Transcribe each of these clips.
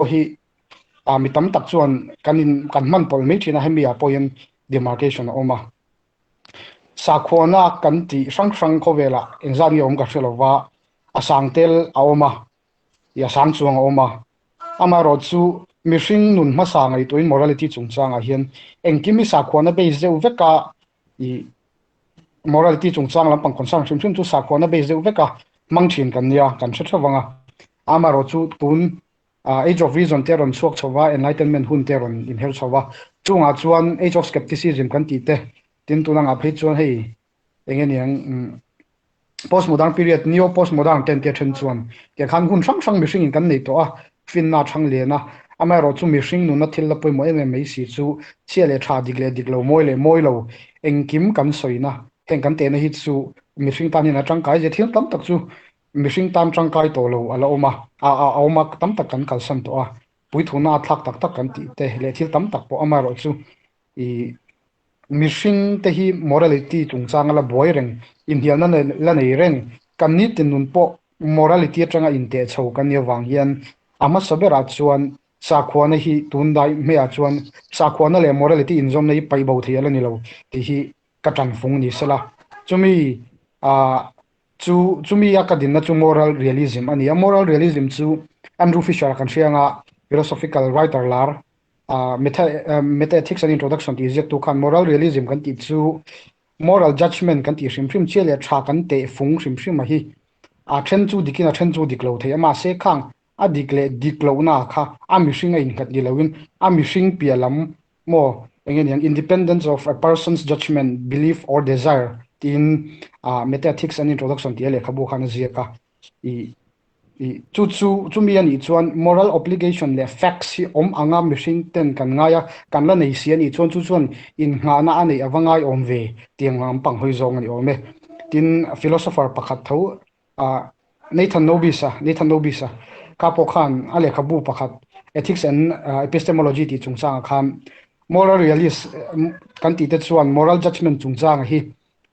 hi mi tam tak chuan kan man pol mai thina hemi a point demarcation oma sakhona kan ti sang khovela engzani om ka hrelowa asang tel a oma ya sang chuang a oma ama ro chu mihring nun hma sa ngai toin morality chungchanga hian engkimi sakhona be zeu veka I morality chungchang lampang concern hrim chu sakhona be zeu veka mangthin kan nia kan thawanga ama ro chu tun age of reason teron chuak chawa enlightenment hun teron in hel chawa chunga chuan age of skepticism kan ti te tin tunanga phei chuan hei engeniang postmodern period neo postmodern ten te then chuan ke khan hun sang mihring in kan nei to a fin na thang le na ama ro chu mihring nu na thil la poi mo em mai si chu chiale tha diklo moi lo engkim kan soina heng kan te na hi chu mihring tan in atang kai je thil tam tak chu mihring tam tang kai to lo ala oma oma tam tak kan kal san to a pui thuna thak tak kan ti te le thil tam tak po ama ro chu I mihring te hi morality chungchang la boireng in hial na la nei reng kan ni tin nun po morality atanga in te chho kan ni wang hian ama sabera chuan sakhwana hi tundai me a chuan sakhwana le morality in zom nei pai bo thiala ni lo ti hi katan phung ni sala chumi a chumi akadin na chu moral realism ani a moral realism chu Andrew Fisher kan hrianga philosophical writer lar meta ethics and introduction to is to kan moral realism kan ti chu moral judgment kan ti hrim chele tha kan te phung hrim hi a then chu dikina then chu diklo the ama se khang a diklo na kha a mi hringa in khat dilawin a mi hring pialam mo engeniang independence of a person's judgment belief or desire in meta ethics and introduction ti le khabu khana zia ka I chu mi ani chuan moral obligation le facts hi anga mihring ten kan ngaya kan la nei si ani chuan in nga na ani awangai om ve tiangam pang hoi zong ani ome tin philosopher pakhat tho Nathan Nobisa kapo khan ale khabu pakhat ethics and epistemology ti chungchang khan moral realist kan ti te chuan moral judgment chungchang hi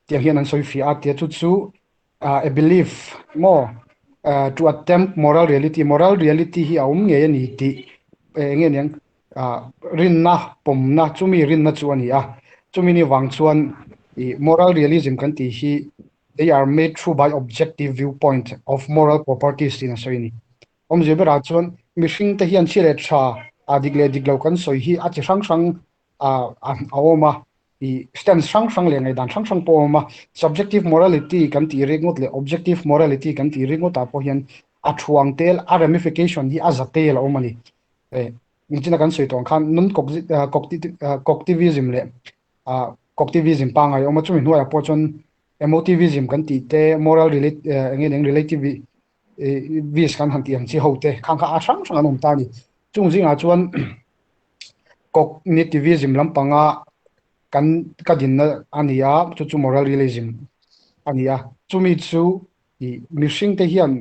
tiang hian an soi fi a ti chu a belief more to attempt moral reality hi aum nge ni ti nge nyang rinna pomna chumi rinna chu ani a chumi ni wang chuan moral realism kan ti hi they are made through by objective viewpoint of moral properties in a soini om jebera chuan mihring te hian chile tha diklo kan soi hi a chi sang oma stand sang le ngai dan sang po ma subjective morality kan ti ringot le objective morality kan ti ringot a po hian a thuang tel a ramification hi a zatel omani ngina kan soi tong khan nun cognitivism le cognitivism pa ngai oma chumi hnuai a po chon emotivism kan ti te moral relative vis kan han ti ang chi hote khang kha a sang anom ta ni chung jinga chuan cognitivism lampanga kan kadin na ania chu moral realism ania chumi chu mihring te hian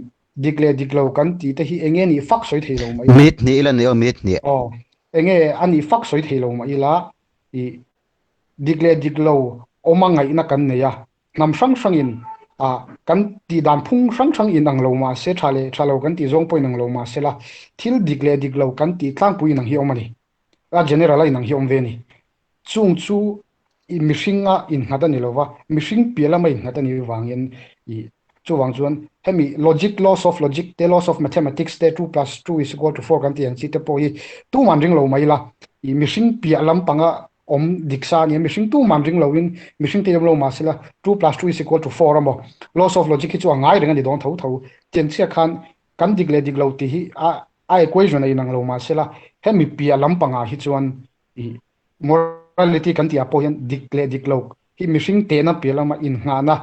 diklo kan ti te hi enge ni fak soi theilo mai mit ni ila ne o mit ni enge ani fak soi theilo mai ila diklo omangai na kan ne ya nam sang in kan ti dan phung sang in ang lo ma se thalo kan ti zong poin ang lo ma se la thil diklo kan ti tlang pui nang hi omani a general ai nang hi om ve ni chung chu mihringa in ngata ni lova mihring piala mai ngata ni wangin chu wang chuan hemi laws of logic the laws of mathematics the 2 plus 2 is equal to 4 kan ti an chi te po hi tu man ring lo mai la mihring pialam panga om diksa ni mihring tu man ring lo in mihring te lo ma sila 2 plus 2 is equal to 4 amo laws of logic chu ngai ring ani don tho chen chia khan kan diklo ti hi a equation ai nang lo ma sila hemi pialam panga hi chuan morality kan ti apo hian diklo hi mihring te na pelama in ngana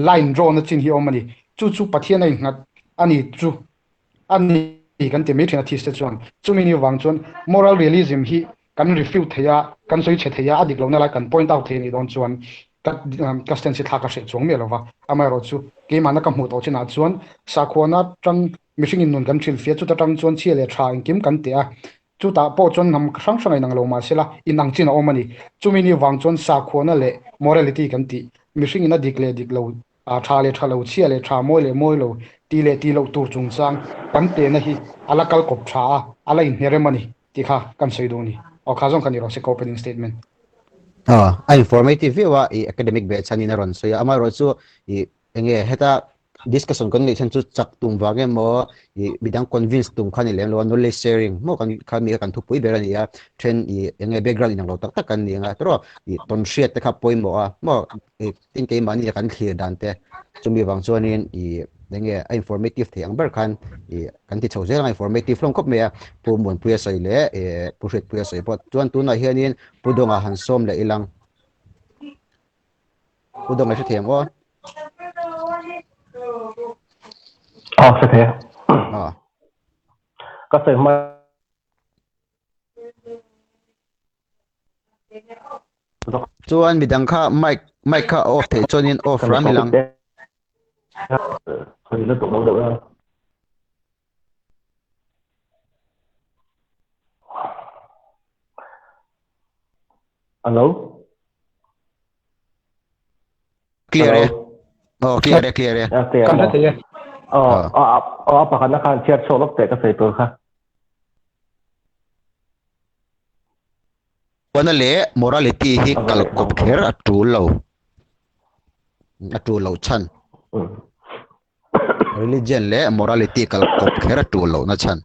line draw na chin hi omani chu pathian ai ngat ani chu ani kan te me thina thiste chuan chumi ni wang chuan moral realism hi kan refute theya kan soi che theya adiklo na la kan point out the ni don chuan ka stand si thaka se chung me lova ama ro chu ke mana ka mu to china chuan sakhona tang mihring in nun kan thil fia chu ta tang chuan chiale tha in kim kan te a chu ta po chon nam sang ai nang lo ma sela inang china omani chumi ni wang chon sa khona le morality kan ti mihring ina diklo tha le tha lo chia le tha moi lo ti lo tur chung sang kan te na hi ala kal kop tha ala in here mani ti kha kan sei do ni o kha jong kan ni ro se opening statement informative view i academic batch ani na ron so ya ama ro chu i enge heta discussion kon le chan chu chak tung wa ge mo i bidang convince tung khani lem lo knowledge sharing mo kan khami kan thu pui berani ya trend i enge background in lo tak tak kan ni nga tro i ton shit te kha poi mo mo tin ke mani kan clear dan te chumi wang chuanin i enge informative the ang ber khan i kan ti chho je informative long khop me pu mon pu sai le pu hret pu sai pot chuan tu na hianin pudonga han som le ilang pudong la thiam o sẽ thế có thể mà chuan midang kha mic kha off the chonin off ram ilang thì nó tụng đâu được đâu. Alo clear clear kan ha te apa kan akan chat solok te ka sai to kha wana le morality hi kal kop kher atu lo chan religion le morality kal kop kher atu lo na chan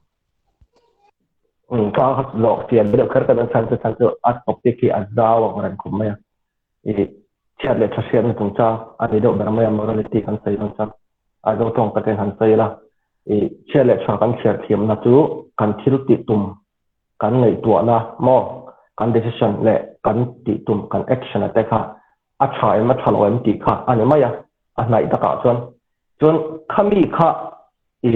ka lo tian be khar ka chan at topic ki azaw ran kum me i chat le thasian tung cha ani do ber me morality kan sai non chan a do tong ka te han sai la i chat le cha kan share thiam na chu kan thil ti tum kan nei tu na mo kan decision le kan ti tum kan action ate kha a thai ma thalo em ti kha ani ma ya a nai ta ka chon khami kha i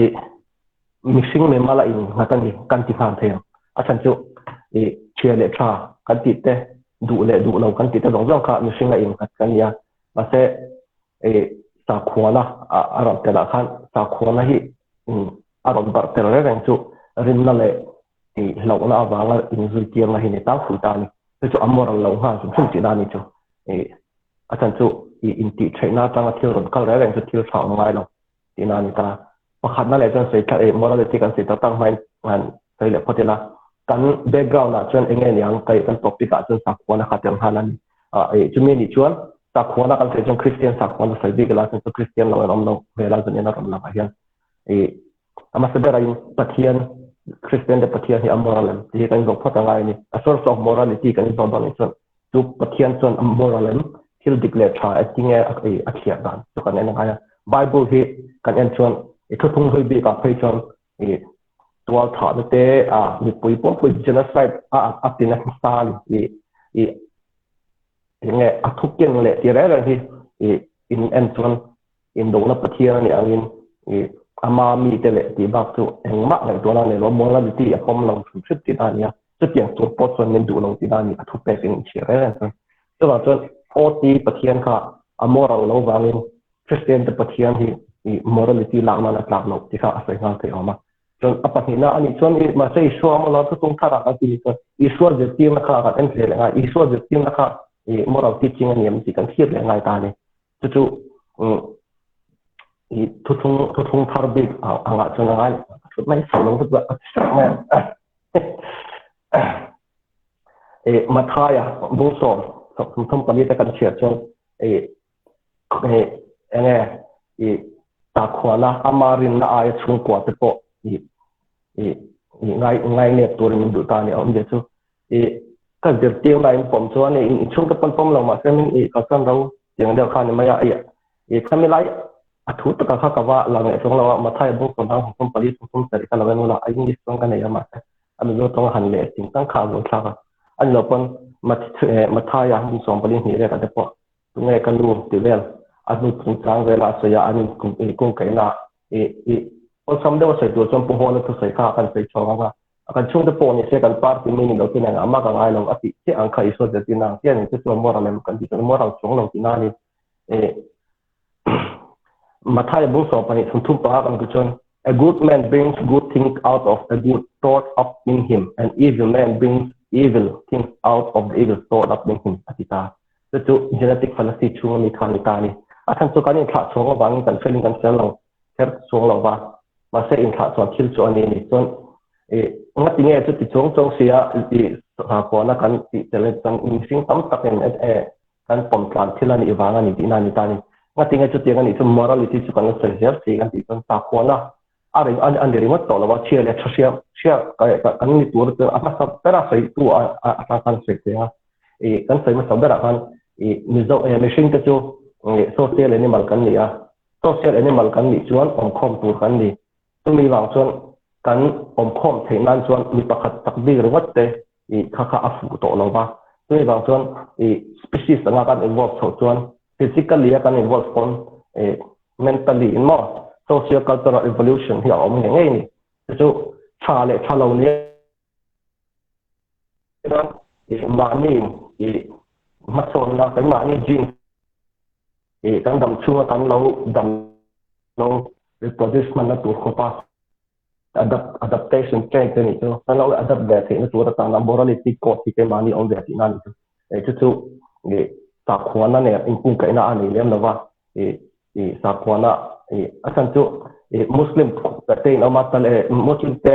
mixing me mala in hatani kan ti phan the a chan chu i che le tha kan ti te du lo kan ti te dong jong kha mixing la in kan ya ma se e sa khona a ram te la khan sa khona hi a ram bar te re reng chu rin na le i lo na awanga in zui tiang na hi ne ta khu ta ni chu amoral lo ha chu ti da ni chu e a chan chu i in ti traina tanga thil ron kal re reng chu thil thau ngai lo ti na ni ta pakhat na le chuan sei tha morality kan sei ta tang mai han sei le photela kan background na chuan enge niang kai kan topic a chuan sakhona khateng hanan chumi ni chuan sakhona kan sei chuan christian sakhona sei bi gala chuan christian lo rom lo vela chuan ena rom la hian ama se bera in pathian christian de pathian hi amoral ti kan go phota ngai ni a source of morality kan zo don chuan tu pathian chuan amoral thil declare tha atinge a khia dan to kan ena ngai bible hi kan en chuan thu thung hoi bi ka phei chon tual tha te mi pui genocide atina sal nge athukin le ti re hi in en chon in do na pathian ni angin ama mi te le ti bak chu engma le to na le lo morality a pom long thut ti da nia chu tiang chu pot chon men du long ti da ni athu pe pin chi re to wa chon oti pathian kha amoral lo wangin christian te pathian hi morality lakna na tlakno ti kha asai ngal the oma chon apahina ani chon ma sei so ma la tu tung thara ka ti ko iswar je ti na kha ka en le nga iswar je ti na kha moral teaching ani am ti kan thiet le ngai ta ne chu thu thung thar big anga chon ngai thut mai so long tu ba mathaya bu so thum pali ta kan chia chon enge ta khwana amarin na ai chung kwa te po ngai ne tur min du ta ne om je chu ka der tiang lai pom chu ne chung ta pom lo ma sem ka san ro tiang de khan ma ya khami lai athu ta ka wa la ne chung lo ma thai bu kon hang pom pali pom sari ka la no la ai ni song ka ne ya ma ami lo tong han le ting tang kha lo tha ka an lo pon ma thai ya hum som pali ni re ka te po tu ngai kan lu ti vel anu tung chang vela so ya ani kung kai na on sam de sai tu chom pu ho na tu sai ka kan sai chong nga akan chung de po ni se kan par ti mi lo tin nga ma ka ngai lo ati ti ang khai so de tin na ti ni tu moral lem kan ti moral chong lo ti na ni mathai bu so pa ni thum thum pa kan ku chon a good man brings good things out of a good thought up in him and evil man brings evil things out of the evil thought up in him atita tu genetic fallacy chung ni khan ta ni asan chu kan in thla chung awang kan feeling kan sel lo her chung lo wa ma se in thla chuan thil chu ani ni chuan nga tinge chu ti chung sia ti ha ko na kan ti tele kan in sing tam takin kan pom tlan thil ani wanga ni ti na ni ta ni nga tinge chu tiang ani chu morality chu kan se her si kan ti chuan ta ko na ari an ri mo to lo wa chia le chia kan ni tur te ama sa pera sai tu a kan se te ha kan sai ma sa bera kan Mizo machine ka chu social animal kan ni a social animal kan ni chuan khom tur kan ni tumi wang chuan kan khom theinan chuan mi pakhat takbir wat te kha afu to lo ba tumi wang chuan species anga kan involve tho chuan physically kan involve kon mentally in mo socio cultural evolution hi om nge ni chu cha le cha lo ni ma ni ma son na cái mà như gene kan dam chunga kan lo dam lo reproduction na tu khopa adaptation change ni chu kan lo adapt ve the na tu ta na morality code ti ke mani on ve ti na ni chu sa khwana ne in kung kai na ani lem na wa sa khwana asan chu muslim ta te na ma ta le muslim te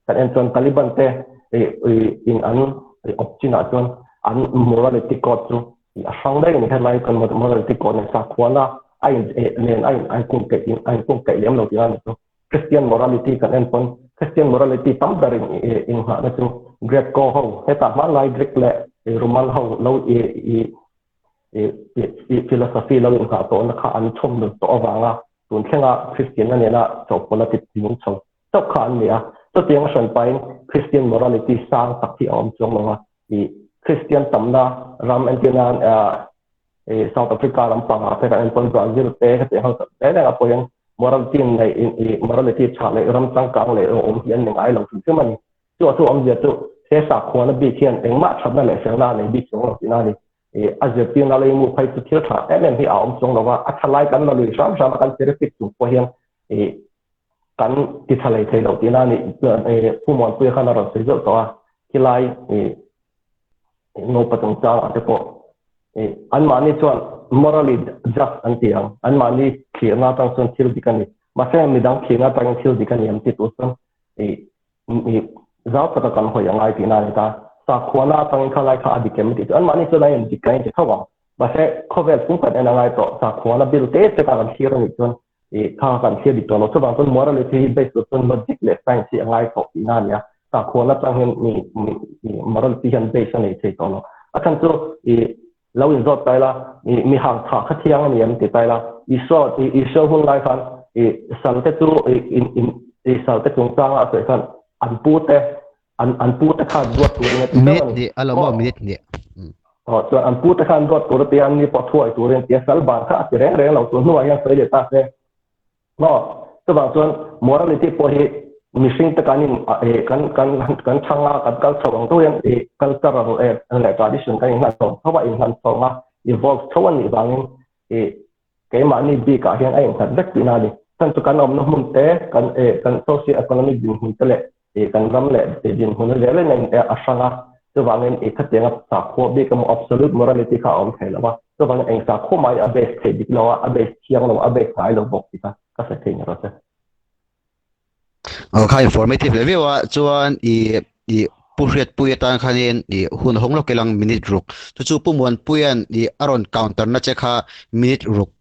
kan en chon taliban te in an opchina chon an morality code chu sang đây này hay còn một morality code này sạc quá là anh cũng kể lắm đầu tiên là Christian morality kan en pon Christian morality tam dari in ha na chu Greek ko ho heta ma lai Greek le Roman ho lo philosophy lo in ha to na kha an chom được to awanga tun thenga Christian na na to politics mun chong to khan ni a to tiang san pai Christian morality sang tak ti om chong lo Christian tamna ram antinan South Africa lam panga pe kan pon Brazil te te ha te na po yang morality nei morality chale ram sang kang le om hian ning ai lo chu mani chu om je chu se sa khona bi khian eng ma thap na le sang na nei bi chung lo ti na ni Argentina le mu phai chu thil tha em hi a om chung lo wa a thalai kan lo lui sam kan therapy chu po hian kan ti thalai thei lo ti na ni pu mon pu khana ro se zo to a kilai no patong cha ate po an mani chuan morally just antiang an mani khina tang chuan thil dikani mase midang khina tang thil dikani am ti tu chuan zau ta kan hoi angai ti na ta sa khwana tang khalai kha adikem ti an mani chuan ai dikai ti thawa mase khovel kum pat an angai to sa khwana bil te te ka kan thir ni chuan kha kan thir di to lo chuan chuan morality based on logic le science angai to ti na nia sa khwana tang hen ni morality han based on ei to lo akan chu lâu in rót tay là mi hàng thả khát thiang mi em thì tay là iso hun lai khan sal te tu sal te tung sang a se khan an pu te khan rót tu ni minute di alo minute ni so an pu te khan rót tu te an ni po thuai tu ren ti sal bar kha ti reng lo tu nu ai sai de ta se no to bang chuan morality po hi missing te kanin kan changa kan kal chawang to yan cultural le tradition kan in so hawa in han so ma evolve chawan ni bangin ke ma ni bi ka hian ai kan dak pina ni tan to kan om no mun te kan socio economic din hun tele kan ram le din hun le le nei asanga to bangin khatenga sa kho bi kam absolute morality ka om thela wa to bangin eng sa kho mai a base the dik lawa a base thiang lawa a base kai lo bok ti ka sa theng ro se kha informative level wa chuan i puriat puiatan khanin i hun honglo kelang minute ruk chu pumon puyan i aron counter na chekha minute ruk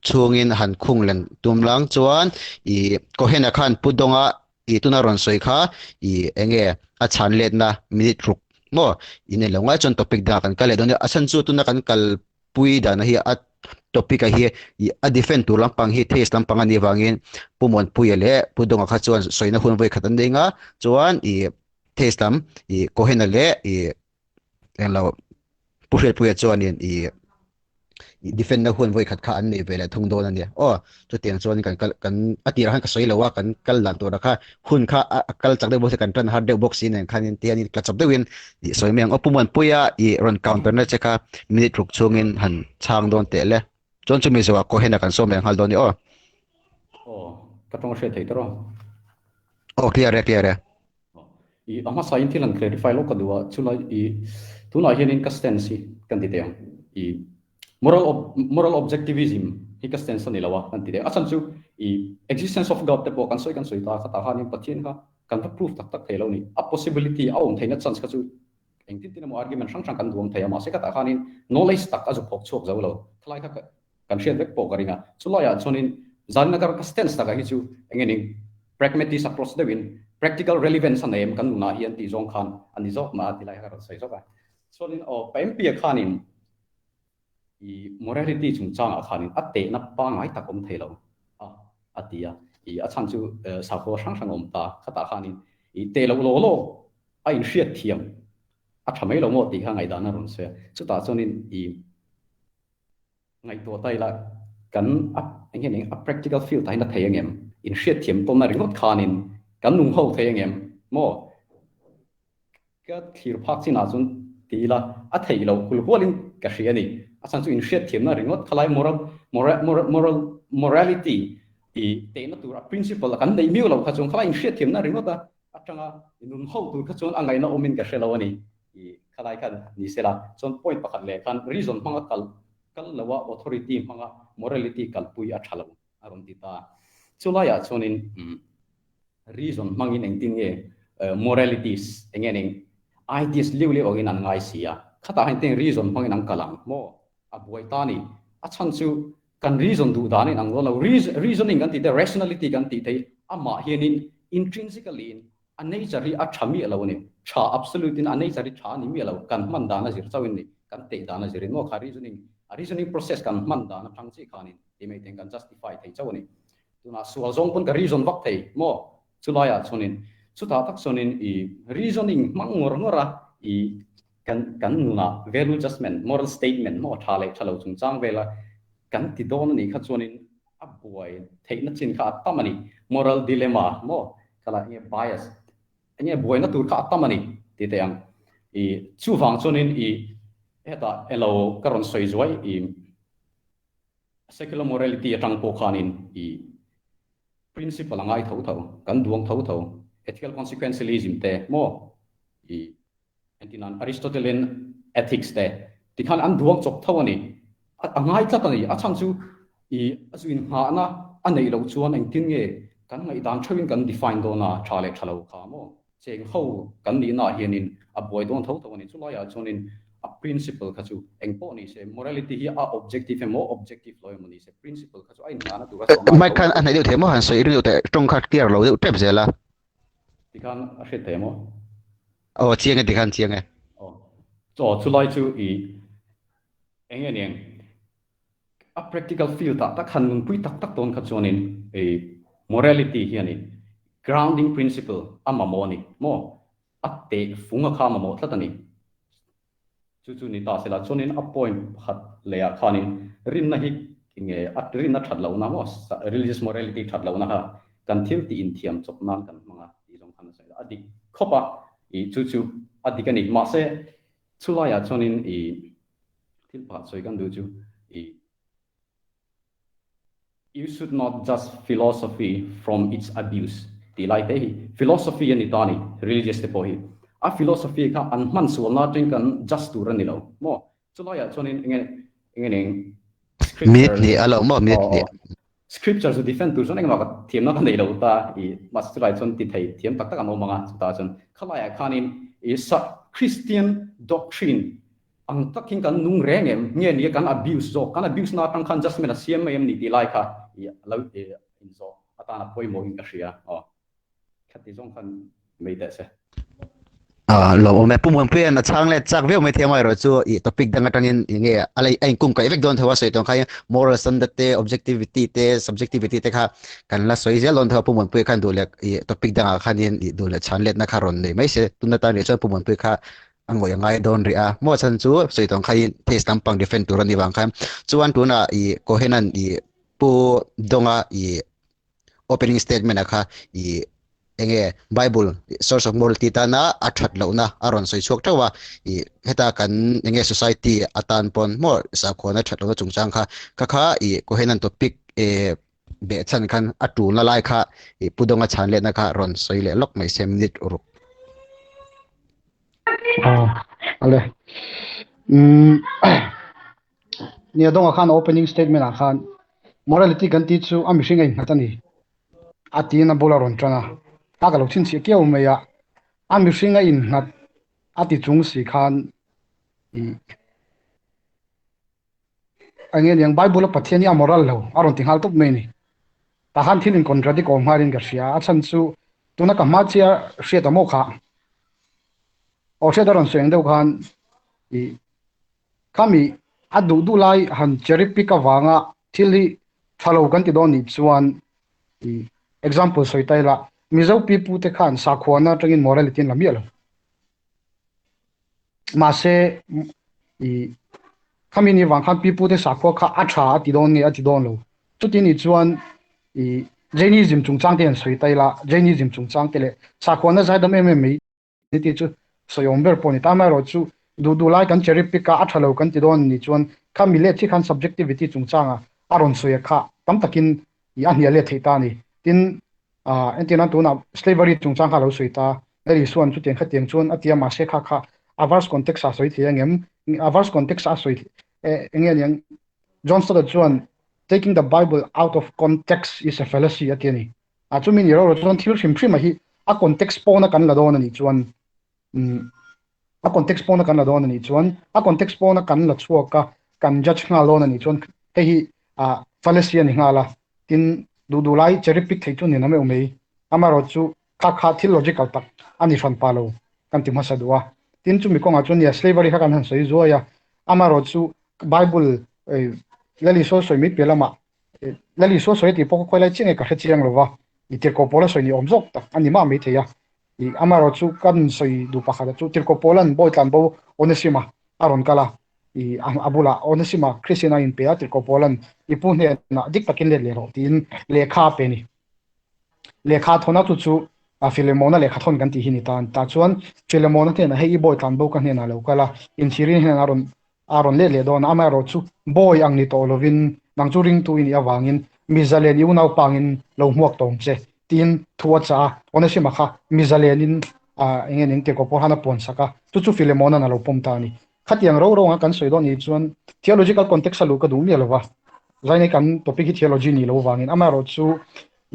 chungin han khunglen tumlang chuan i kohena khan pudonga i tunaron soi kha i enge a chanlet na minute ruk mo ine longa chon topic da kan kale don asan chu tuna kan kal pui da na hi a topic a hi a defend tu lampang hi test lampang ani wangin pumon puile pudonga kha chuan soina hun voi khatan denga chuan i test lam i kohena le i englo puriat puya chuan i defend na hun voi khat kha an nei vela thung don ania chu tiang chuan kan atira han ka soi lawa kan kal lan to rakha hun kha akal chak de bo se kan tran har de box in khan in tiani ka chap de win i soi meng opumon puya i run counter na cheka minute ruk chungin han chang don te le chon chu mi zo ko hena kan som meng hal don ni ka tong she thei tro clear i ama sain thilan clarify lo ka duwa chula i tuna hian in consistency kan ti te i moral objectivism hi ka sense ni lawa kan ti de asan chu I existence of God te po kan soi ta kata hanin pathian ka kan proof tak thelo ni a possibility a om theina chance ka chu engtin tin mo argument sang kan duam thaya ma se kata hanin knowledge tak azu phok chok zo lo thlai ka kan share vek po karinga chulaya chonin zanna kar ka stance ta hi chu engeni pragmatic approach de win practical relevance an em kan na hian ti zong khan ani zok ma ti lai ka sai zo ka chonin o pem pi khanin I morality chung chang a khanin atte na pa ngai takom thelo atia I achan chu sa kho sang om ta khata khanin I te lo a in hriat thiam a thamai lo mo ti kha ngai dana ron se chu ta chonin I ngai to tai la kan engeng a practical field ta na theyengem in hriat thiam to na ringot khanin kan nung ho theyengem mo ka thir phak china chun ti la a thei lo kul holin ka hriani asan chu in hriat thiam na ringot khalai morality I te na tur a principle kan dei miu lo kha chung khalai in hriat thiam na ringot a atanga inun ho tu kha chun angai na omin ka hrelo ani I khalai kan ni sela chon point pakhat le kan reason manga kal lawa authority manga morality kal pui a thalo aron ti ta chulaya chonin reason mangin engtin nge moralities engeneng ideas liu ogin an ngai sia khata hain reason mangin ang kalang mo abuai tani achan chu kan reason du dani ang lo reasoning kan ti the rationality kan ti thei ama hianin intrinsically a nature a thami alone cha absolute in a nature tha ni mi alo kan man dana zir chawin ni kan te dana zir no kha reasoning process kan man dana thang chi khanin ti mai ten kan justify thei chawni tuna sual zong pun ka reason vak thei mo chulaya chonin chuta tak chonin I reasoning mangor ngora I kan nuna value judgment moral statement mo thalo chung chang vela kan ti don ni kha chonin a boy theina chin kha tamani moral dilemma mo kala nge bias nge boy na tur kha tamani ti te ang I chu wang chonin I eta elo karon soi zoi I secular morality atang po khanin I principle angai thau kan duang thau ethical consequentialism te mo I antinan Aristotelian ethics te ti khan an duang chok thau ani angai tlatani achang chu I azuin ha na anei lo chuan engtin nge kan ngai dan thawin kan define do na thale thalo kha mo cheng ho kan ni na hianin a boy don thau ani chulaya chonin a principle kha chu engpo ni se morality hi a objective mo objective lo mani se principle kha chu ai na tu ga mai kan anai deu themo han soi ru te tong khat clear lo deu tep zela ti khan a hre themo o chiang ti khan chiang e cho chulai chu I engeng a practical field ta khan mun pui tak ton kha chonin e morality hiani grounding principle ama mo ni mo atte funga kha ma mo tlatani chu ni ta sela chonin a point khat leya khanin rin na hi nge at rin na thatlo na mo religious morality thatlo na ha kan thil ti in thiam chok nan kan manga ti jong khan sa adi khopa I chu adikani ma se chulaya chonin I thil pa choi kan du chu I you should not just philosophy from its abuse ti lai te hi philosophy ani tani religious te po hi a philosophy ka an man su na tin kan just tu ran ni lo mo chulaya chonin engeng minute ni alo mo minute ni scripture to defend tu chon engma ka thiam na kan nei lo ta I mas chulai chon ti thei thiam tak mo manga ta chon khalaya khanin is Christian doctrine ang taking kan nung rengem nge ni kan abuse zo kan abuse na tang kan just mena siam em ni ti lai kha lo in zo atana poi mo in ka ria khati zong kan mei ta se lo me pumon pe na chang le chak veu me thiamai ro chu I topic dang atangin nge alai ai kum kai vek don thawa soi tong khai moral standard te objectivity te subjectivity te kha kan la soi zel on thawa pumon pe khan du le topic dang khanin du le chan let na kharon nei mai se tunna ta ni chu pumon pe kha angoi ngai don ria mo chan chu soi tong khai test tampang defend tur ani wang kham chuan tu na kohenan pu donga opening statement akha enge Bible source of morality ta na athat lo na aron soi chok tawa heta kan enge society atan pon mo sa khona that lo chung chang kha kha kohenan topic be chan khan atu na lai kha pudonga chan le na kha ron soi le lok mai sem nit uruk ale nia donga khan opening statement a khan morality kan ti chu ami hringa in hatani atina bolaron trana ta ka lo chin chi keu meya ami hringa in nat ati chung si khan i angen yang bible pathiani amoral lo aron tinghal top me ni ta han thilin contradict om harin ga sia achan chu tuna ka ma chia hria ta mo kha o hria daron seng deuh khan i kami adu du lai han cherry pick awanga thili thalo kan ti don ni chuan i example soitai la mizo pipu te khan sa khwana tangin morality la mialo ma se i kami ni wang khan pipu te sa kho kha atha ti don nge ati don lo chuti ni chuan i jainism chungchang ten soitai la jainism chungchang tele sa khwana zai dam em me ni ti chu soyom ber poni ta ma ro chu du lai kan cherry pick ka athalo kan ti don ni chuan kami le chi khan subjectivity chungchanga aron soya kha tam takin i ania le theita ni tin entina tuna slavery chungchang kha lo soita eri suan chu ten kha tiang chuan atia ma se kha kha avars context a soi thiangem avars context a soi engen yang John Stott chuan taking the bible out of context is a fallacy atiani a chu min ro chuan thil hrim hrim a hi a context pona kan la don ani chuan a context pona kan la don ani chuan a context pona kan la chuaka kan judge nga lon ani chuan he hi a fallacy ani ngala tin du lai cherry pick thei chu ni na me umei amaro chu kha theological tak ani fan palo kan ti masa duwa tin chu mi ko nga chu ni slavery kha kan han soi zo ya amaro chu bible lali so soi mi pelama lali so soi ti poko khoi lai chinge ka chiang lova i tir ko pola soi ni omjok tak ani ma me theya i amaro chu kan soi du pakha chu tir ko polan boy tlan bo onesima aron kala i abula onesima christiana in pe tir ko polan i pu ne na dik takin le ro tin lekha pe ni lekha thona chu a filemona lekha thon kan ti hi ni ta chuan filemona te na hei boy tlan bo kan ne na lo kala in sirin hen aron le don amaro chu boy ang ni to lovin nang chu ring tu in awangin mizalen yu nau pangin lo muak tom che tin thuwa cha onesima kha mizalenin engen eng te ko por hana pon saka chu filemona na lo pom ta ni khatiang ro ro nga kan soi don ni chuan theological context lu ka du mi alwa zaine kan topic hi theology ni lo wangin amaro chu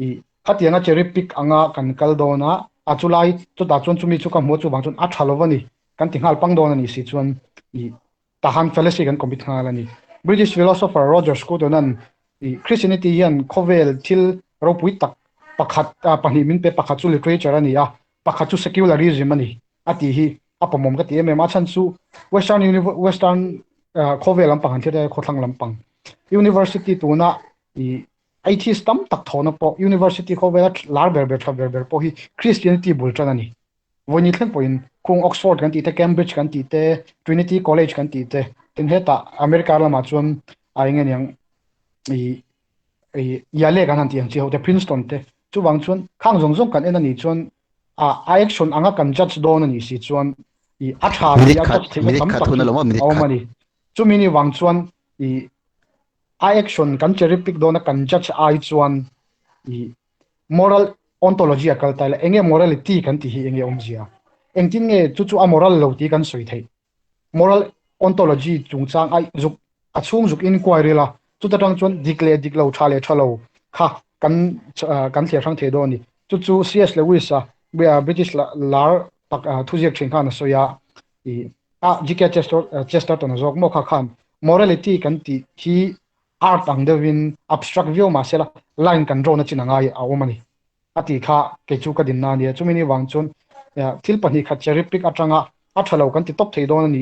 i khatianga cherry pick anga kan kal dona achulai chu ta chon chumi chu ka mo chu bang chun a thalovani kan tingal pang don ani si chuan i tahan fallacy kan commit ngalani British philosopher Roger Scruton i Christianity yan khovel thil ro pui tak pakhat pani min pe pakhat chu literature ani a pakhat chu secularism ani ati hi apamom ka ti em ma chan chu western khovel lam pang thira khothlang lam pang university tuna i atheist tam tak thona po university khovel lar ber po hi Christianity bultan ani voni thlen point kung Oxford kan ti te Cambridge kan ti te Trinity College kan ti te tin heta America la ma chuan a ngen yang i yale kan han ti ang chi ho te Princeton te chu wang chuan khang zong kan en ani chuan a action anga kan judge don ani si chuan i atha ya judge the tam tak awmani chu mini wang chuan i action kan cherry pick don kan judge ai chuan i moral ontology akal taila enge morality kan ti hi enge omjia engtin nge chu amoral lo ti kan soi thei moral ontology chungchang ai zuk achung zuk inquiry la chu ta tang chuan diklo thalo kha kan thia thang the do ni chu CS Lewis a British lar tak thujiak thing khan soya i GK Chesterton zok mo kha khan morality kan ti hi art ang devin abstract view ma sela line kan draw na chinangai a omani ati kha ke chu ka din na ni chumini wang chun thil pani kha cherry pick atanga athalo kan ti top thei don ni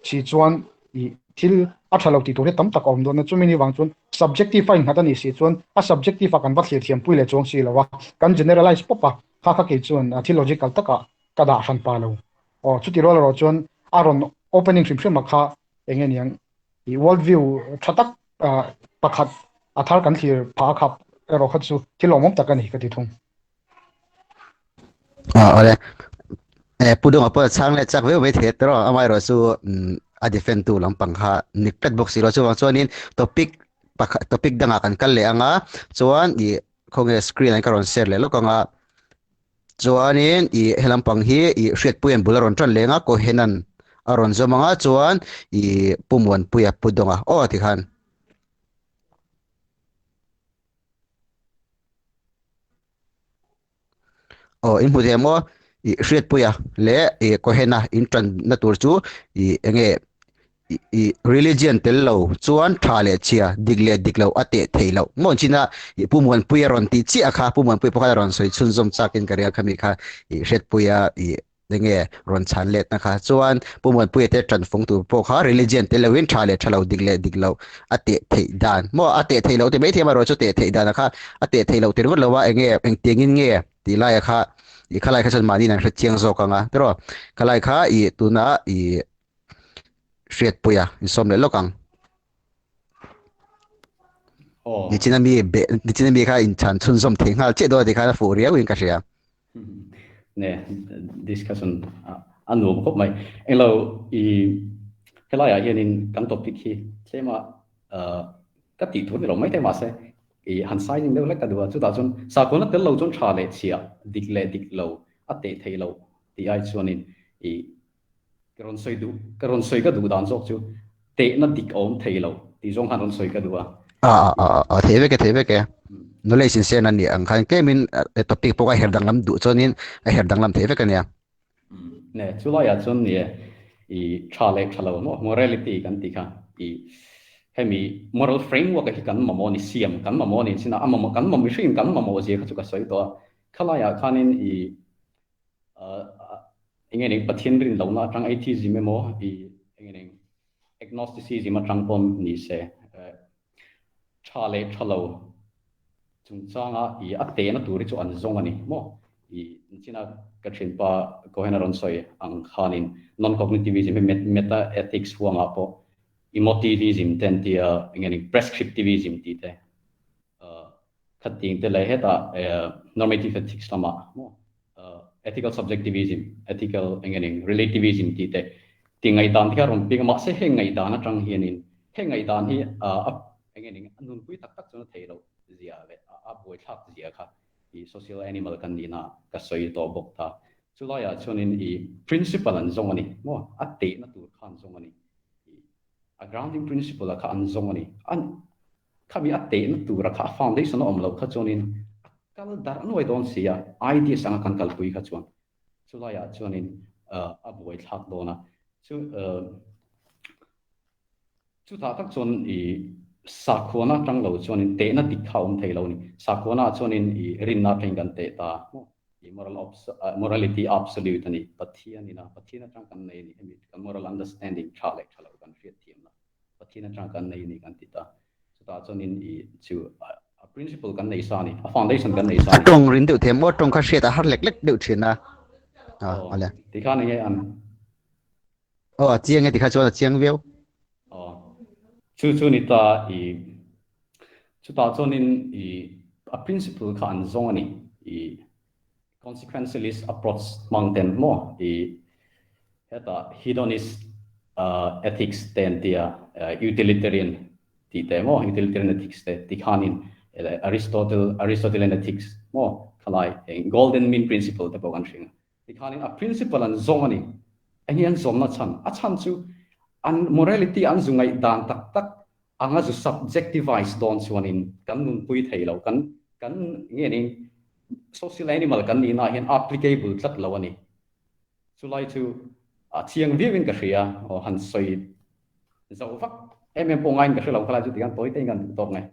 chi chuan i thil athalo ti tore tam tak om don na chumini wang chun subjectifying hata ni si chuan a subjective kan va thlir thiam puile chong si lawa kan generalize popa kha ke chuan theological taka kada han pa lo o chuti ro chuan aron opening shim kha engen yang i world view thatak pakhat athar kan thlir pha khap ero khat chu thilomom takani ka ti thung ole pudong apa chang le chak ve the tro amai ro su a defend tu lampang kha niktat box ro chu chuanin topic danga kan kal le anga chuan i khong screen an karon share le lo kanga chuanin i helampang hi i hriat puyan bularon tran lenga ko henan aron zo manga chuan I pumuan puya pudonga o ti khan o in hmu mo I hriat puya le I kohena in tran na tur chu I enge I religion tel lo chuan thale chia digle diklo ate theilo mon china I pumuan puya ron ti chi akha pumuan puya pakha ron soi chun zom chakin karia khami kha I hriat puya I nge ron chan let na kha chuan pumuan puya te tran phong tu po kha religion tel lo in thale thalo digle diklo ate thei dan mo ate theilo te me thema ro chu te thei dan kha ate theilo te ro lo wa enge eng tengin nge ti lai kha I khalai kha chan mani nan hra chiang zo kanga pero khalai kha I tuna I hriat puya in som le lokang ni china mi kha in chan chun som theng hal che do de kha fu ria win ka ria nè discussion anu khop mai elo I helai a hianin kan topic hi thema ka ti thu ni lo mai te ma se I han sai ning le ka duwa chu ta chun sa ko na tel lo chun tha le chia dik lo ate thei lo ti ai chuanin I karon soi ka du dan jok chu te na dik om thei lo ti jong han ron soi ka duwa theve ke no le sin sen ani ang khan ke min topic po ka herdang lam du chonin a herdang lam theve ka nia nè chu la ya chun ni I thalo mo morality kan ti kha I hemi moral framework hi kan mamo ni siam kan mamo ni sina amamo kan mamo shin kan mamo je kha chu ka soi to khala ya khanin I ingeni pathin rin lo na tang atheism mo I ingeni agnosticism atang pom ni se thalo chung changa I ate na turi chu an zong ani mo I china ka thin pa ko hena ron soi ang khanin non cognitivism meta ethics huanga po emotivism ten tia ingeni prescriptivism ti te khating te lai heta normative ethics lama mo ethical subjectivism ethical ingeni relativism ti te tingai dan thia ron ping ma se hengai dan atang hianin hengai dan hi ingeni anun pui tak chona theilo zia ve a boi thak zia kha I social animal kan ni na ka soi to bok tha chulaya chonin I principle an zong ani mo ate na tur khan zong ani a grounding principle kha an zong ani an khami ate na tur kha foundation om lo kha chonin kal dar anoi don sia idea sang kan kal pui kha chon chulaya chonin a boi thak dona chu tha tak chon I sakona tang lo chonin te na dikhaum thei lo ni sakona chonin I rinna theng kan te ta I morality absolute ani pathian ina pathina tang kan nei ni hemi kan moral understanding chale chalo kan fiat thiam na pathina tang kan nei ni kan ti ta so ta chonin I chu a principle kan nei sa ni a foundation kan nei sa ni tong rin du them mo tong kha hriat a har lek lek du thina ale ti kha ni an chiang e ti kha chuan chiang veu chu ni ta I chu ta chonin I a principle khan zong ani I consequentialist approach mountain mo I heta hedonist ethics ten tia utilitarian ti te mo utilitarian ethics te ti khanin Aristotelian ethics mo khalai golden mean principle te pogan thing ti khanin a principle an zong ani angian zom na chan chu an morality an zungai dan tak anga zu subjectivize don chuanin kan nun pui theilo kan nge ni social animal kan ni na hian applicable tlat lo ani chulai chu a chiang viewin ka hria o han soi zo vak em pongain ka hlo khala chu tiang toi te ngan tok ngai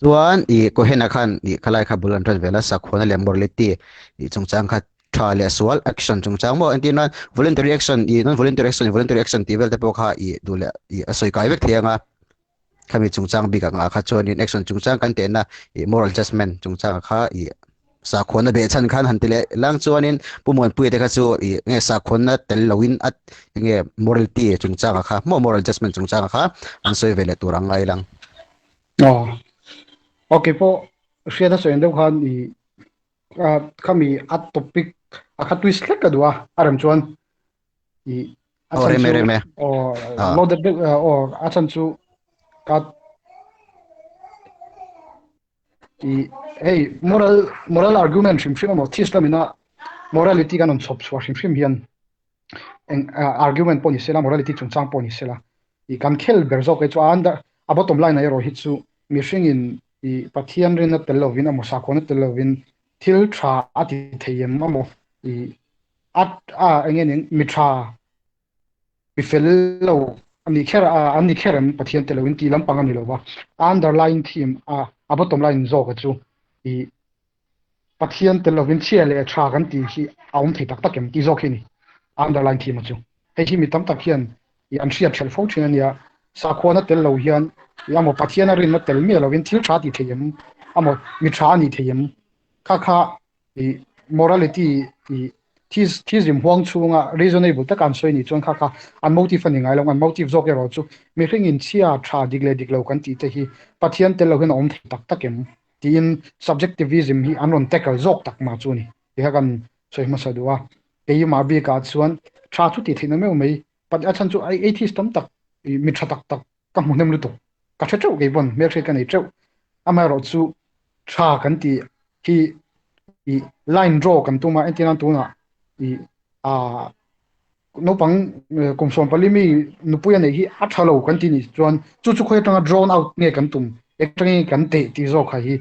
chuan I kohena khan I khalai kha bulan ran vela sakhona le morality I chungchang kha thale aswal action chungchang mo antina voluntary action I non voluntary action ti vel te pokha I dule I asoi kai vek thianga khami chungchang bi ka nga kha chonin action chungchang kan te na I moral judgment chungchang kha I sakhona be chan khan hantile lang chuanin pumon pui te kha chu I nge sakhona tel lowin at nge morality chungchang kha mo moral judgment chungchang kha an soi vele turang ngai lang okay po hriat a soi deuh khan I khami a topic a kha twist lek ka duwa aram chuan I reme lo de achan chu ka I hey moral argument shim mo thislamina morality kan on chop chwa hrim hian eng argument poni sela morality chungchang poni sela I kan khel berzo ke chu anda a bottom line ai ro hi chu mi hringin I pathian rin na telovin amo sa khona telovin thil tha ati theyem amo I at engen mi tha mi fello ani kheram pathian telovin ti lampang ani lo wa underline theme a bottom line zo ka chu I pathian telovin chiale tha kan ti hi aum thei tak takem ti zo khini underline theme chu hei hi mi tam tak hian I an hriat thel fo thin ania sa khona tel lo hian amo pathian rin na tel mi lovin thil tha ti theyem amo mi tha ani theyem kha I morality I tis huang chunga reasonable ta kan soi ni chuan kha an motive ani ngai long an motive zo ke ro chu mi hring in chia tha diklo kan ti te hi pathian tel lo hin om thei tak takem tin subjectivism hi anon tackle zok tak ma chu ni ti ha kan soi ma sa duwa ke yi ma bi ka chuan tha chu ti thina me mei pat a chan chu ai atheist tam tak mi tha tak ka mu nem lu to ka tha chau ge bon me thre kan ei chau ama ro chu tha kan ti hi I line draw kan tuma entina tuna I no pang kum som palimi nupuya nei hi a thalo kan ti ni chuan chu khoi tanga drawn out nge kan tum ektangi kan te ti zo kha hi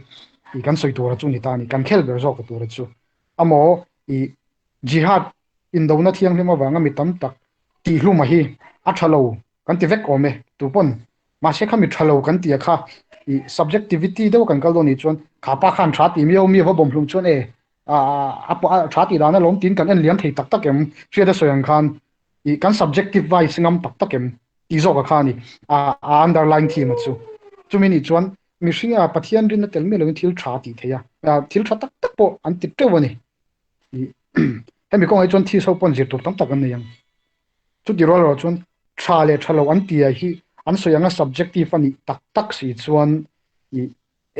I kan soi tura chu ni ta ni kan khel ber zo ka tura chu amo I jihad in dona thiang hlema wanga mi tam tak ti hluma hi a thalo kan ti vek ome tu pon ma se kha mi thalo kan ti kha I subjectivity do kan kal do ni chuan khapa khan tha ti mi ho bom hlum chuan tha ti dana lom tin kan en liam thei tak takem hria da soyang khan I kan subjective wise ngam tak takem ti zo ka khani underline theme chu chumi ni chuan mi hringa pathian rin na tel mi lo thil tha ti theya thil tha tak po an ti tewani hemi kong ai chuan thi so pon zir tur tam tak an nei yang chu ti rol ro chuan tha le thalo an ti hi an soyanga subjective ani tak si chuan I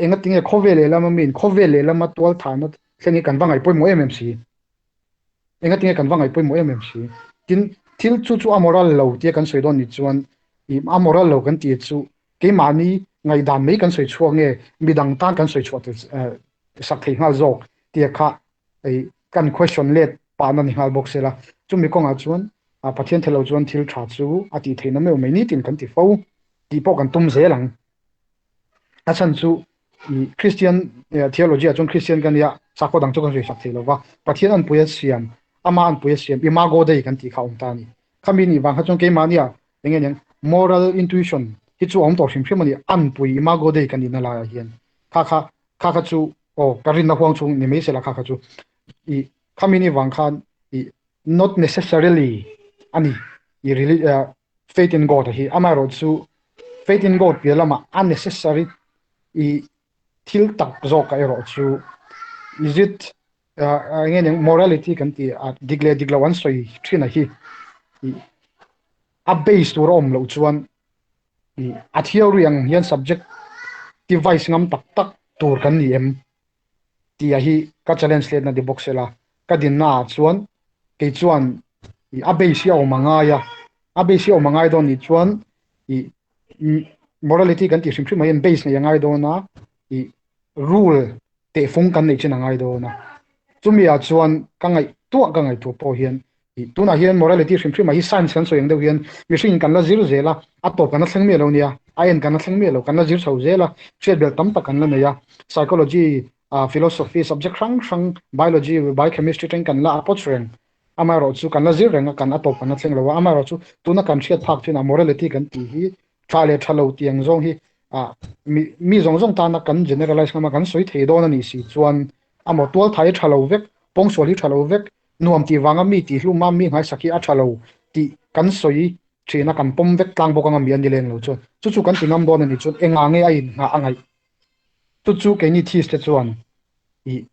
enga tinge khowele lama min khowele lama tol thana thengi kan wangai poi mo mmc enga tinge kan wangai poi mo mmc tin thil chu amoral lo ti kan soidon ni chuan I amoral lo kan ti chu ke mani ngai dan mei kan soi chuange midang tan kan soi chuat sak thei ngal zok ti kha ai kan question let pa na ni ngal box la chumi konga chuan pathian thelo chuan thil tha chu ati theina me mai ni tin kan ti fo ti po kan tum zelang a chan chu I Christian theology a chung Christian kan ya sakho dang chu kan ri sak thelo wa pathian an puya siam ama an puya siam imago dei kan ti khaum ta ni khami ni wang ha chung ke mania engen moral intuition hi chu om to hrim hrim ani an pui imago dei kan ina la hian kha chu o karin na huang chung ni me se la kha chu I khami ni wang khan I not necessarily ani I really faith in God hi ama ro chu faith in God pe lama unnecessary I thil tak zo ka ro chu is it ngen morality kan ti digla wan soi thina hi a base to rom lo chuan a theory ang hian subject device ngam tak tur kan ni em ti a hi ka challenge le na di box la ka din na chuan ke chuan a base ya o mangai don ni chuan morality kan ti hrim mai en base na yangai do na rule te fung kan nei chen angai do na chumi a chuan ka ngai tu po hian tuna hian morality hrim mai science kan so yang do hian mihring kan la zir zela a to kan thleng me lo nia a en kan thleng me lo kan la zir so zela chet bel tam tak kan la neya psychology philosophy subject rang biology biochemistry teng kan la approach reng ama ro chu kan la zir reng kan a to kan thleng lo ama ro chu tuna kan hriat phak thina morality kan ti hi thale thalo tiang zong hi mi zong ta na kan generalize ngama kan soi thei don ani si chuan amo tol thai thalo vek pong soli thalo vek nuam ti wanga mi ti hluma mi ngai saki a thalo ti kan soi thina kan pom vek tlang bokanga mi an dileng lo chu kan tinam don ani chu enga nge ai nga angai chu ke ni this te chuan I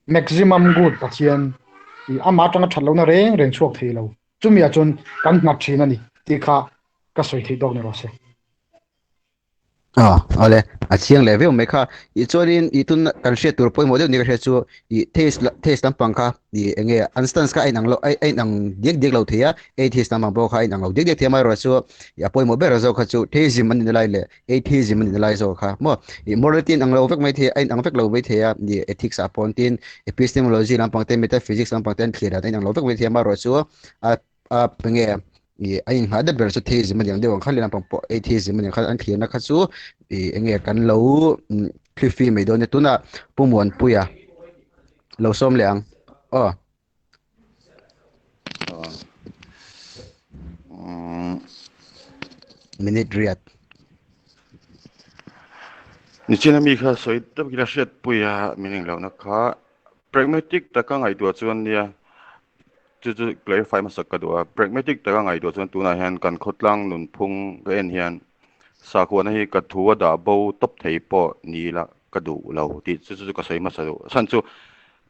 maximum good pathian I ama tanga thalo na reng chuak thei lo chumi a chun kan ngap thina ni ti kha ka soi thei dog ne ro se ole a chiang level me kha I chorin I tun kan she tur poi model ni ka she chu I taste lampang kha I enge instance ka ainang lo ainang dik lo thia atheist lampang bo kha ainang lo dik thia mai ro chu ya poi mo ber zo kha chu theism man ni lai le atheism man ni lai zo kha mo I morality ang lo vek mai thia ainang vek lo mai thia ni ethics upon tin epistemology lampang te metaphysics lampang ten thia da ainang lo vek mai thia ma ro chu a penge ai ha da ber chu theism man yang de wang khalina pang po atheism man khal an thiana kha chu enge kan lo cliffy me do ne tuna pumon puya lo som leang oh minute riat ni china mi kha soi tab gila shet puya meaning lo na kha pragmatic ta ka ngai tu chuan nia chu clarify ma sak ka do pragmatic ta ka ngai tu chuan tuna hian kan khotlang nun phung ga en hian sa ko na hi ka thuwa da bo top thei po ni la ka du lo ti chu ka sei ma sa do san chu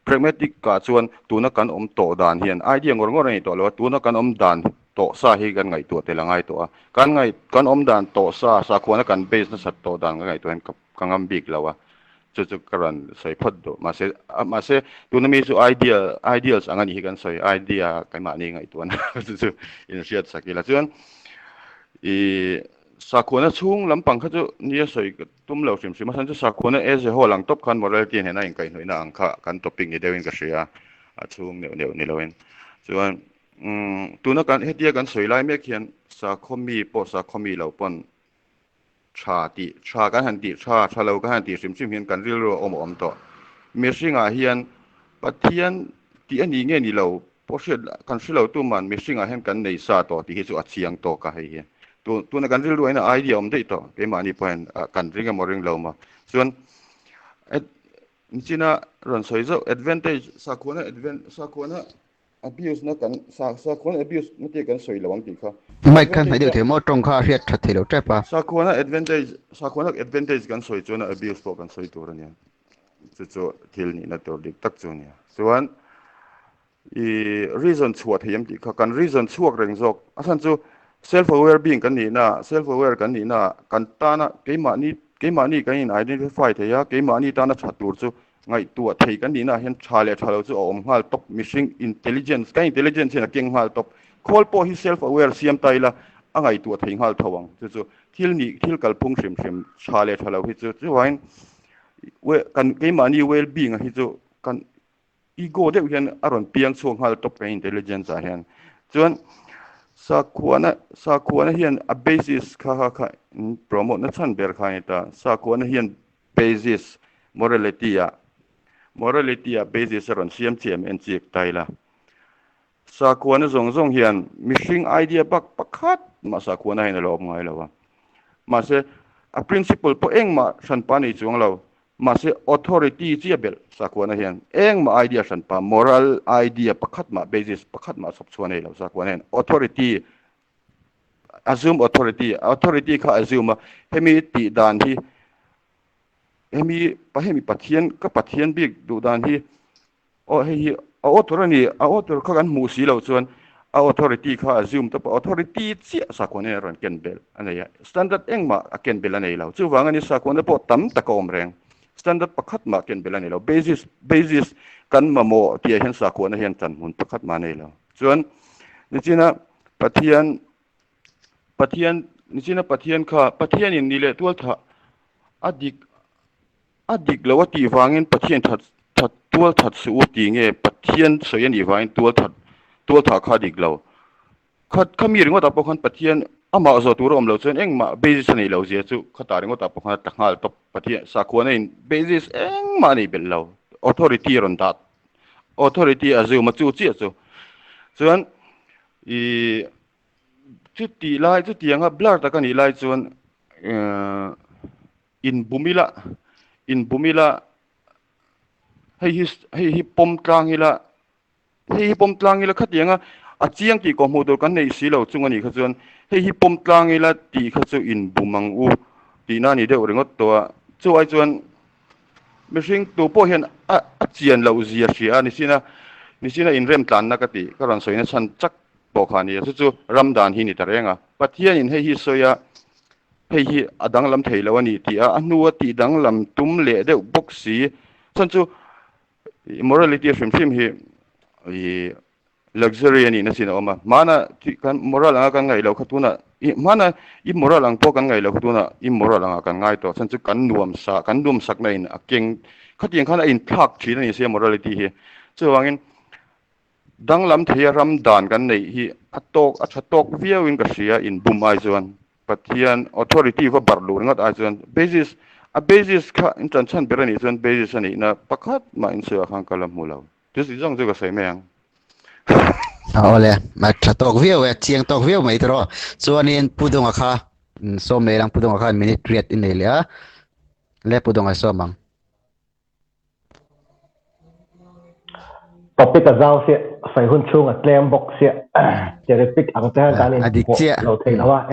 pragmatic ka chuan tuna kan to dan hian idea ngor nei to lo tuna kan dan to sa hi kan ngai tu te la ngai to kan dan to sa ko na kan base na sat to dan ngai to hen kangam big lawa chu karan sai phot do ma se tuna mi su ideals angani hi kan sai idea kai ma ni ngai tu na chu in siat sakila chuan I sakona chung lampang kha chu nia soi tum lo sim sim san chu sakona as a whole ang top khan morality he na in kai noi na ang kha kan topic ni dewin ka sia a chung ne loin chuan tuna kan hetia kan soi lai me khian sa khomi lo pon cha kan han ti cha lo ka han ti sim hian kan ril ro om to me singa hian pathian ti ani nge ni lo poshet kan silo tu man me singa hian kan nei sa to ti hi chu a chiang to ka hei hian tu na kan ril ro ina idea om dei to ke ma ni point kan ringa moring lo ma chuan china ron soi zo advantage sa khona abuse na kan sa khona abuse na te kan soi lawang ti kha mai kan hai de the mo tong kha riat that thelo trepa sa khona advantage kan soi chona abuse po kan soi tur ania chu thil ni na tur dik tak chu nia chuan I reason chuat hiam ti kha kan reason chuak reng jok asan chu self aware being kan ni na self aware kan ni na kan ta na ke ma ni kan in identify theya ke ma ni ta na thatur chu ngai tu thei kan ni na hen thale thalo chu om hal top missing intelligence na keng hal top khol po hi self aware siam taila angai tu thei hal thawang chu thil kal phung sim thale thalo hi chu wain we kan ke ma ni well being hi chu kan ego de hian aron piang chung hal top ka intelligence a hian chuan sa khuana hian a basis kha promote na chan ber khai ta sa khuana hian basis morality a basis ron siam en chik taila sa khuana zong hian missing idea pakhat ma sa khuana hian lo ngai lawa ma se a principle po eng ma san pa ni chung lo ma se authority chi bel sa khuana hian eng ma idea san pa moral idea pakhat ma basis pakhat ma sop chuan ei lo sa khuana hian authority assume authority kha assume hemi ti dan hi hemi pathian big du dan hi o hi author kha kan mu si lo chuan authority kha assume to authority chi sa khuana ron ken bel anaya standard eng ma a ken bel anei lo chu wangani sa khuana po tam takom reng standard pakhat ma ken bel anei lo basis kan ma mo ti hen sa khuana hian chan mun pakhat ma nei lo chuan ni china pathian kha pathian in nile tual tha adik lawati wangin pathian that tual that su ti nge pathian soyan I wangin tual tha kha dik law khami ringo ta pokhan pathian ama zo tur om lo chen eng ma basis nei lo je chu khata ringo ta pokhan takngal top pathian sa khuana in basis eng ma nei bel law authority ron dat authority azu ma chu chi chu chuan I chu tianga blur ta kan I lai chuan in bumila hei pom tlang ila khatianga a chiang ti ko mu dor kan nei si lo chungani kha chuan hei pom tlang ila ti kha chu in bumang u ti na ni de ringot to chu ai chuan mishing tu po hian a chian lo zia sia ni sina in rem tlan na ka ti ka ran soina chan chak po khani chu ramdan hi ni tarenga pathian in hei hi soya hei hi adang lam thei lo ani ti a anua ti dang lam tum le de boxi chan chu morality from him hi i luxury ani na sin oma mana kan moral anga kan ngai lo khatuna mana immoral ang po kan ngai lo khatuna immoral anga kan ngai to chan chu kan nuam sak na in akeng khatiang khana in thak thina ni se morality hi chuwangin dang lam thei ram dan kan nei hi achatok viewin ka sia in bumai chuan pathian authority va barlu ngat a chuan basis kha in chan berani chuan basis ani na pakhat ma in se khang kalam mulo this is jong ka sai meng ole ma thatok view e chiang tok view mai tro chuanin pudunga kha som le lang pudunga kha minute create in le a le pudunga somang topic a zau se sai hun chung a claim box se cherry pick ang ta kan in lo thei lawa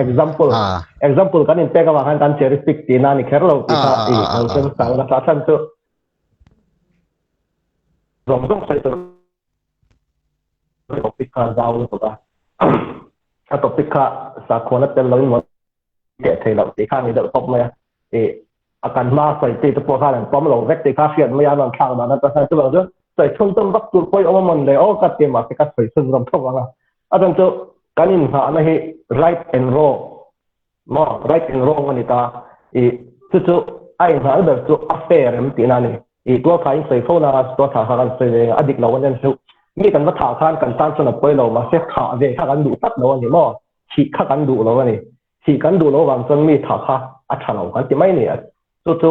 example kan in peka wa kan cherry pick tina ni kherlo ti kha i ang sen sang la sa chan chu rong sai to topic ka zau lo ta a topic ka sa khona tel lo in mo ke thei lo ti kha ni do top ma e akan ma sai ti to po kha lan pom lo vek ti kha fiat ma ya lan khang ma na ta sa chu lo sai chung tâm bắc tur koi oma mon le o ka te ma ka sai sun ram thong anga adang cho kanin ha na he right and wrong ma right and wrong ani ta e chu ai ha da chu affair am ti na ni e to khai sai phone na to tha ha kan sai le adik lo wan chu mi kan ma tha khan kan tan chuna koi lo ma se kha ve kha kan du tat lo ni mo chi kha kan du lo ni chi kan du lo wang chon mi tha kha a tha lo kan ti mai ni chu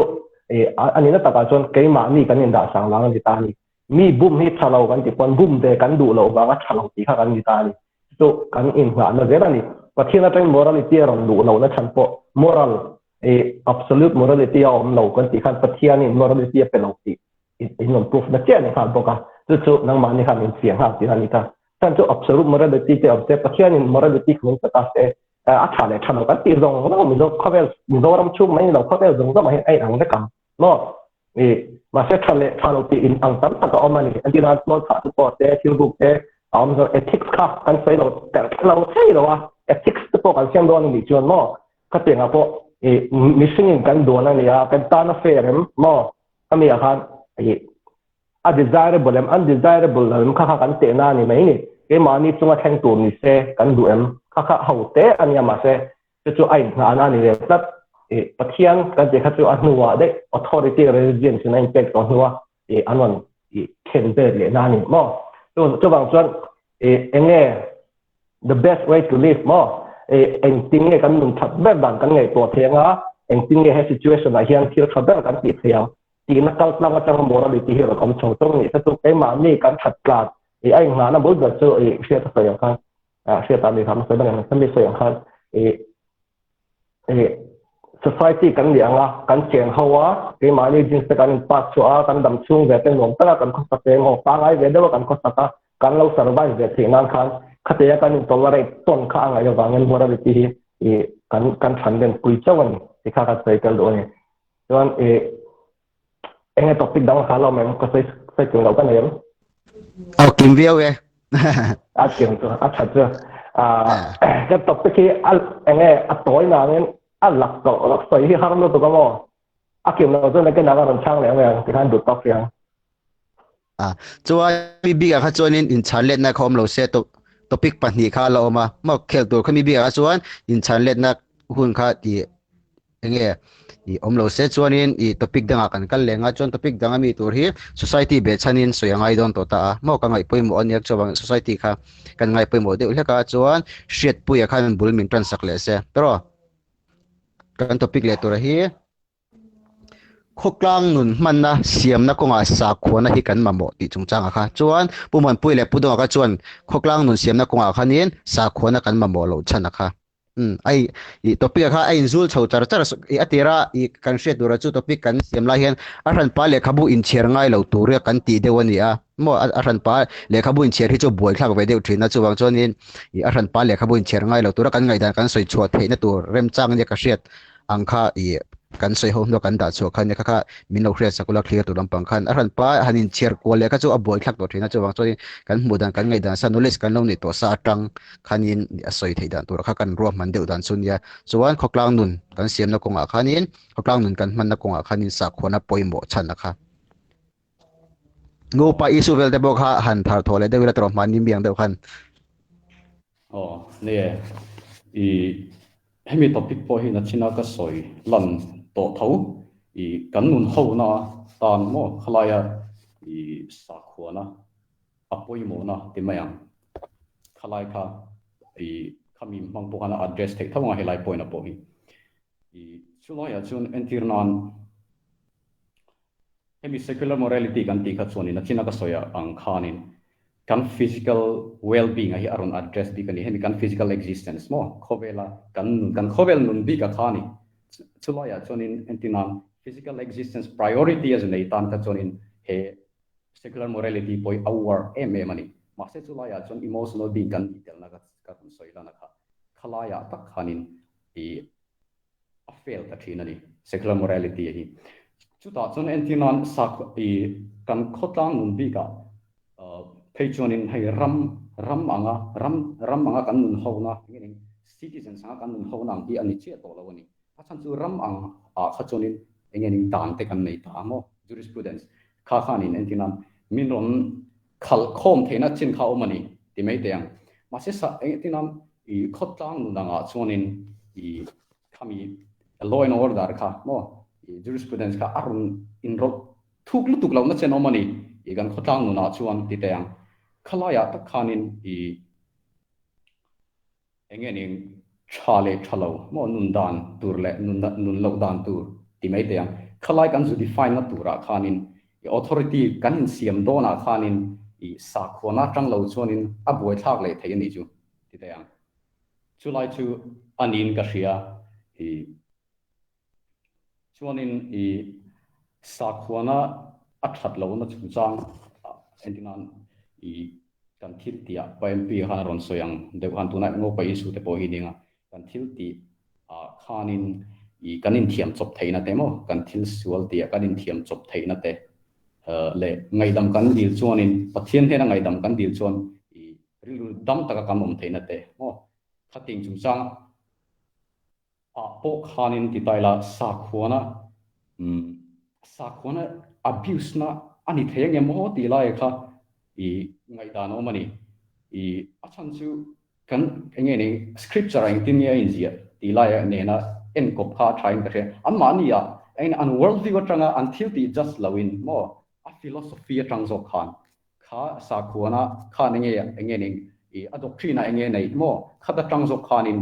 e ani na ta ka chon ke ma ni kan in da sang lang ni ta ni mi bum hi thalo kan ti pon bum de kan du lo ba ga thalo ti kha kan ni ta ni so kan in ha na zera ni pathina tai morality ron du lo na chan po moral e absolute morality om lo kan ti khan pathian ni morality pe lo ti in non proof na chen ha bo ka chu nang ma ni khan in siang ha ti ni ta chan chu absolute morality te of te pathian ni morality khun ta se a tha le thalo kan ti rong no mi do khavel mi do ram chu mai lo khavel rong da mai ai ang da kam no e mà sẽ thale ti in ang tam ta ko mani anti na small part support te thil book te so ethics ka kan sai lo ta lo sai lo wa ethics te po kan siam do ni chuan mo ka te nga po e missing in kan do na ni ya kan ta na fairem mo ami a khan e a desirable and undesirable lam kha kan te na ni mai ni ke ma ni chunga thang tu ni se kan du em kha hau te ania ma se chu ai na ni le tat e pathian kan je khatru anuwa de authority religion sin impact on huwa e anon e kende le nani mo to bang chuan e enge the best way to live mo e engting e kan nun that ber dan kan ngai to thenga engting e he situation a hian thil khaber kan ti thiam ti na kal tlang atang morality hi ro kam chong tong ni sa tu ke ma ni kan that klat e ai nga na bul da chu e share ta yang khan share ta mi tham sa bang na mi sa yang khan e society kan lianga kan cheng hawa ke mani jins kan pa chua kan dam chung ve te nom ta kan khosa te ngo pa ngai ve dewa kan khosa ta kan lo survive ve thing nan khan khate ya kan tolerate ton kha nga yo wangen morality e kan than den pui chawan e kha ka sai kal do ne don enge topic dang kha lo men ko sai chung lo kan ne au kim view e a kim to a cha cha cái topic ki al enge a toy na ngen lạc soi hi haram lo to ka mo akim lo zo na ke na ron chang le ngang ti han du tok yang chua mi bi ga kha chonin in chanlet na khom lo se to topic pa ni kha lo ma mo khel tur khami bi ga chuan in chanlet na hun kha ti enge i omlo se chuanin i topic danga kan kal lenga chon topic danga mi tur hi society be chanin soyangai don to ta mo ka ngai poimo oniak chawang society kha kan ngai poimo de uleka chuan shet puya khan bul min tran sak le se pero kan topic le tur hi khoklang nun man na siam na ko nga sa khona hi kan mamo ti chungchang kha chuan puman puile pudong ka chuan khoklang nun siam na ko nga khanin sa khona kan mamo lo chana kha ai i topic kha ai inzul chho char i atira i kan she dura chu topic kan siam la hian a ran pa le khabu in cher ngai lo tur kan ti dewani a mo a ran pa le khabu in cher hi chu boi thak ve deu thina chu wang chonin i a ran pa le khabu in cher ngai lo tur kan ngai dan kan soi chhuat theina tur rem chang ne ka hriat angkha i kan soi ho no kan da chu khan ne kha min lo khria sakula clear tu lam pang khan aran pa hanin chair ko le ka chu a boy thak to thina chu wang chu kan mu dan kan ngai dan sa knowledge kan lo ni to sa tang khanin a soi thei dan tur kha kan ro man deu dan chun ya chuan khoklang nun kan siam na konga khanin khoklang nun kan man na konga khanin sa khona poimo chan na kha ngo pa isu vel te bok ha han thar thole de wila tro man nim biang de khan nè hemi topic po hi na china ka soi lan to thau kan nun ho na tan mo khlaya sa khona apoi mo na ti mayang khalai kha khami mang po kana address thei thawanga helai point na po hi chuloya chun entirnan hemi secular morality kan ti kha choni na china ka soya ang khanin kan physical well-being hi aron address bi kan hemi kan physical existence mo khobela kan khobel nun bi ka khani chuloya chonin entinan physical existence priority as nei tan ka chonin he secular morality poi our mani mase chuloya chon emotional being kan detail na ka soila na kha khalaya tak khanin a fail ka thina ni secular morality hi chuta chon entinan sak kan khotlang nun bi ka peichonin hai ram anga kan nun hona ngin citizens anga kan nun hona ki ani che to lawani achan chu ram ang a khachonin engeni dan te kan nei ta mo jurisprudence kha khanin entinan minron khal khom theina chin kha omani ti mai te ang mase sa entinan khotlang nun anga chonin khami law and order kha mo jurisprudence kha arun inro thuklu tuklaw na chen omani gan khotlang nun a chuan ti te ang khalaya ta khanin engening chale thalo mo nun dan tur le nun lo dan tur ti mai te khalai kan zu define na tura khanin authority kan siam do na khanin sa khona tang lo chuanin a boi thak le thei ni chu ti te chulai chu anin ka ria chuanin sa khona a that lo na chu chang entinan kan thil tia PMP han ron soyang de han tu na ngo pa isu te po hi dinga kan thil ti khanin kanin thiam chop theina te mo kan thil sual ti kanin thiam chop theina te le ngai dam kan dil chuanin pathian thena ngai dam kan dil chuan ril dam taka kamom theina te mo khating chung chang po khanin ti taila sa khuana abuse na ani theng em ho ti lai kha ngai da no mani achan chu kan engeni scripture ang tin ya injia ti lai ne na en kop kha trying ka an mani ya an worldly wa tanga until ti just lawin mo a philosophy atang zo khan kha sa khuana kha engeni a doctrine engeni nei mo kha da tang zo khanin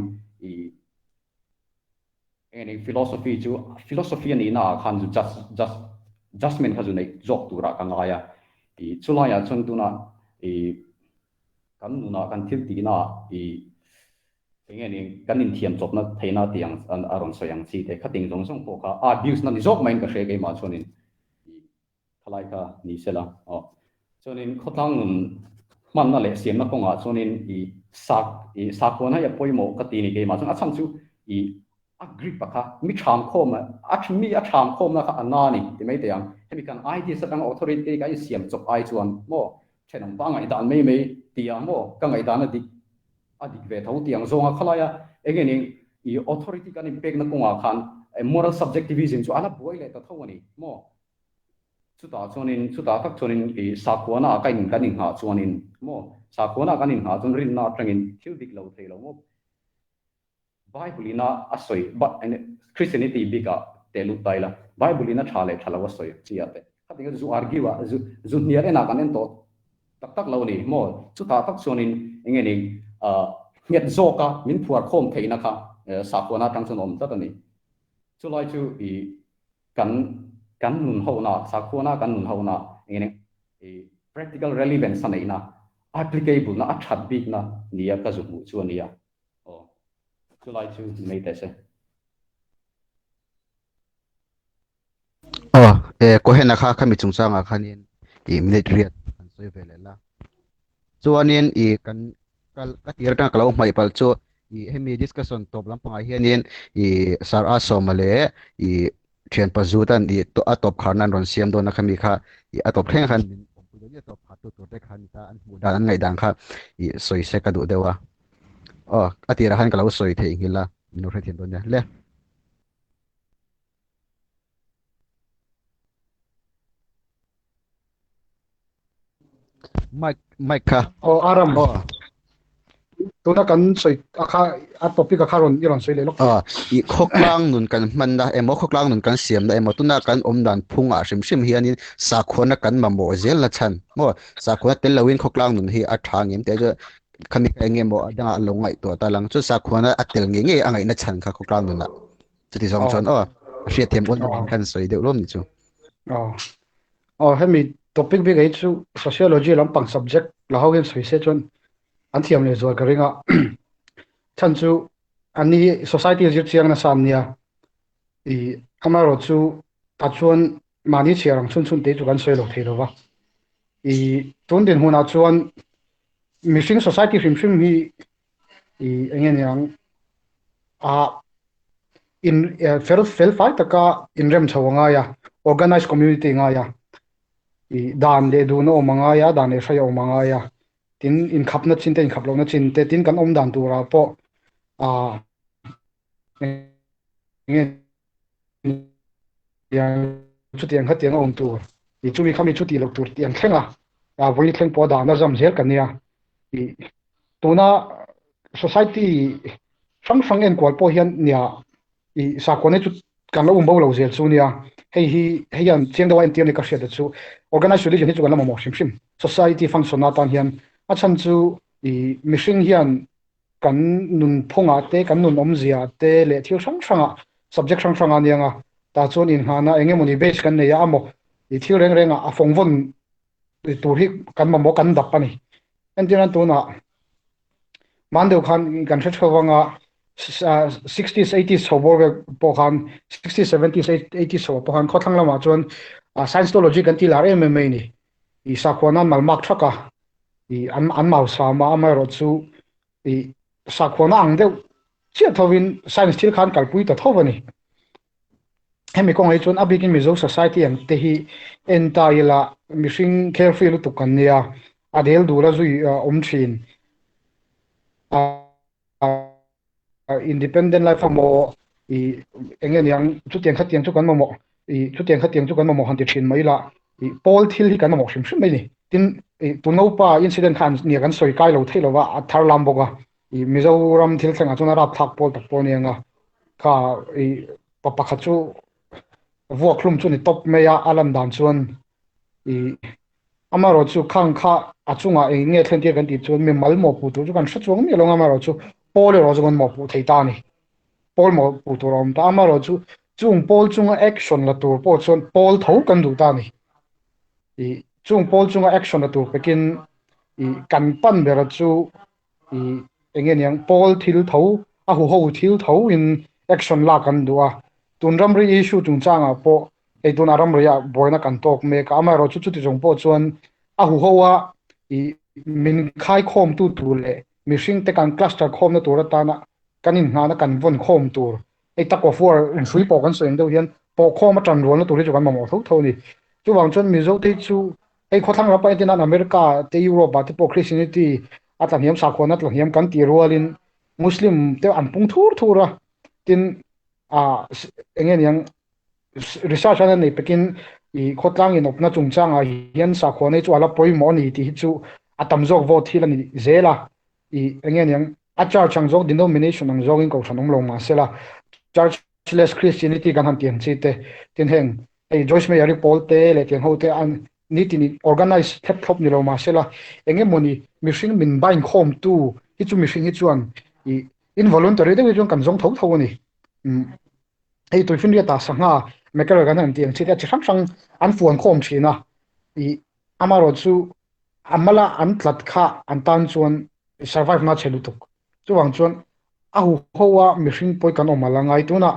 engeni philosophy ni na khan ju just judgment kha ju nei jok tura ka ngaya chulaya chon tuna kan nuna kan thil ti na engeni kanin thiam chop na theina tiang an aron soyang chi te khating jong song po ka abuse na ni jok main ka hre ke ma chonin khalai ka ni sela chonin khotang nun man na le siam na konga chonin sa ko na ya poimo ka ti ni ke ma chon acham chu agree pa kha mi tham khom a tham khom na kha anani ti mai te yang hemi kan idea sa tang authority ka siam chop ai chuan mo thenam pa ngai dan mei tia mo ka ngai dan dik adik ve thau tiang zonga khalaya again authority kan impact na konga khan moral subjectivism chu ala boile ta thawani mo chuta tak chonin sa khona kanin ha chuanin mo sa khona kanin ha chun rin na tangin thil dik lo thei lo mo Bible ina asoi but Christianity bika telu taila Bible ina thale thalawa soi chiate khatinga zu argiwa zu niare na kanen to tak lo ni mo chuta tak chonin engeni nget zoka min phuar khom theina kha sa khona tang chonom ta ni chulai chu kan nun hona sa khona kan nun hona engeni practical relevance anaina applicable na athat big na nia ka zu chu ania July 2 May tese ko hena kha khami chungchanga khanin minute riat an soi velela chuanin kan ka tir ta kalo mai pal chu hemi discussion top lam panga hianin sar a somale thian pa zu tan i to atop kharnan ron siam do na khami kha i atop thleng khan ni atop phat tu tur te khan ta an mu dan an ngai dang kha i soi se ka du dewa atira han kalau soi the ingila no re thian do nya le Mike kha aram oh tuna kan soi akha a topic akha ron iron soi le lok i khoklang nun kan man da emo khoklang nun kan siam da emo tuna kan dan phunga hrim hianin sa khona kan mamo zel la chan mo sa khona tel lawin khoklang nun hi a thangim te jo khami ka nge mo adanga longai to ta lang chu sa khona atel nge angai na chan kha khoklang nun na chuti song chon hria them on kan soi de lom ni chu hemi topic bi gai chu sociology lampang subject la hawin soi se chon an thiam le zo ka ringa chan chu ani society zir chiang na sam nia i amaro chu ta chuan mani chiarang chun te chu kan soi lo thei lo wa i tun din huna chuan missing society hrim hi i engen yang in fel fai taka in rem chawanga ya organized community nga ya i dan le du no manga ya dan le sai o manga ya tin in khap na chin te in khap lo na chin te tin kan dan tu ra po yang chu tiang kha tiang om tu i chu mi khami chu ti lo tur tiang thlenga voi thleng po da na jam zel kan nia i tuna society sang en kwal po hian nia i sa kone chu kan lo bo lo zel chu nia hei an chiang da wa entiam ni ka hria da chu organized religion hi chu kan lo mo shim society function na tan hian a chan chu i mishing hian kan nun phonga te kan nun omzia te le thil sang subject sang anianga ta chuan in hana engemoni base kan nei amo i thil reng a fongvon tur hi kan mamo kan dap ani endian tuna mandeu khan kan thawanga 60s 80s hobor po khan 60s 70s 80s po khan khothang lama chuan science logic kan ti lar em ni i sakhwana malmak thaka i an mau sama amaro chu i sakhwana angdeu chia thawin science thil khan kalpui ta thawani hemi kong ai chuan abigin mizo society ang te hi entaila mishing carefree lu tukan nia adel dura zui omthin independent life mo i engen yang chu tiang chu kan mo i chu tiang chu kan mo han ti thin mai la i pol thil hi kan mo hrim mai ni tin tu no pa incident khan ni kan soi kai lo thelo wa athar lam boga i mizoram thil thanga chuna rap thak pol tak pol nianga kha i papa khachu vua klum chu ni top meya alam dan chuan i amaro chu khang kha achunga nge thlen ti kan ti chuan mi mal mo pu tu chu kan hra chuang mi lo amaro chu pol ro chuan mo pu thei ta ni pol mo pu tu rom ta amaro chu chung pol chunga action la tur po chuan pol tho kan du ta ni i chung pol chunga action la tur pekin i kan pan bera chu i engen yang pol thil tho a hu ho thil tho in action la kan duwa tun ramri issue chung changa po ei tun aram ria boina kan tok me ka amaro chu ti jong po chuan a hu howa i min khai khom tu le mishing te kan cluster khom na tur ta na kanin nga na kan von khom tur ei ta ko for in sui po kan soeng do hian po khom a tran rol na tur chu kan mo tho ni chu wang chon mizo te chu ei khothang ra pa tin an america te europe te po christianity atlang hiam sa khona atlang hiam kan ti rolin muslim te an pung thura tin engen yang research an nei pekin i khotlang in opna chungchang a hian sa khone chu ala poimo ni ti chu atam jok vo thil ani zela i engen yang achar changjok denomination ang jogin ko thanom lo ma sela churchless christianity kan han tiang chi te tin heng ei joyce meyer paul te le tiang ho te an ni organize thep thop ni lo ma sela engemoni mishing min bain khom tu hi chu mishing hi chuan i involuntary de chu kan jong tho ni ei tu fin ria ta sanga mekar kan han tiang chi te chi sang an fuan khom thina i amaro chu amala an tlat kha an tan chuan survive na chelu tuk chuwang chuan a hu howa mishing poi kan omala ngai tuna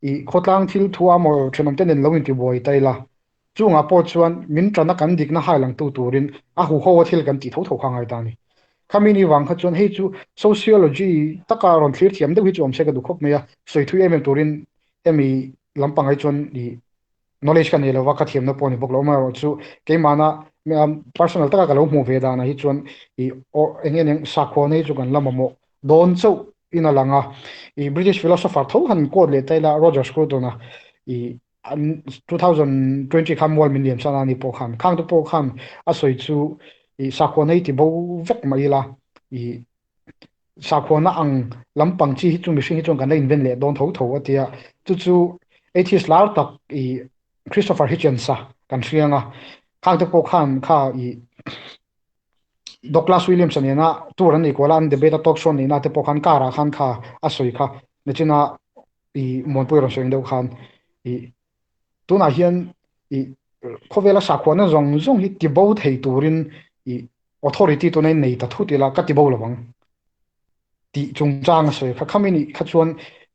i khotlang thil thuwa mo thenom ten lo in ti boi taila chunga po chuan min trana kan dik na hailang tu turin a hu howa thil kan ti tho khangai ta ni khamini wang kha chuan hei chu sociology taka ron thlir thiam de hi chom se ka du khop meya soi thu em turin emi lampang ai chuan i knowledge kan elo wa ka thiam na pawni bok lo ma ro chu ke mana personal taka ka lo hmu ve da na hi chuan i engen sakho nei chu kan lamamo don chau in alanga i British philosopher tho han ko le taila Roger Scruton na i 2020 kham wal million sana ni po khan khang to po khan a soi chu i sakho nei ti bo vek mai la i sakho na ang lampang chi hi chu mi hring hi chuan kan la inven le don tho tho atia chu atheist lar tak i Christopher Hitchens sa kan hrianga khang to po khan kha i Douglas Williams ani na tur an ikola an debate talk show ni na te po khan kara khan kha a soi kha nechina i monpui ro soin do khan i tuna hian i khovela sakho na zong zong hi ti bo thei turin i authority to nei ta thutila ka ti bo lawang ti chungchang soi kha khamini kha chuan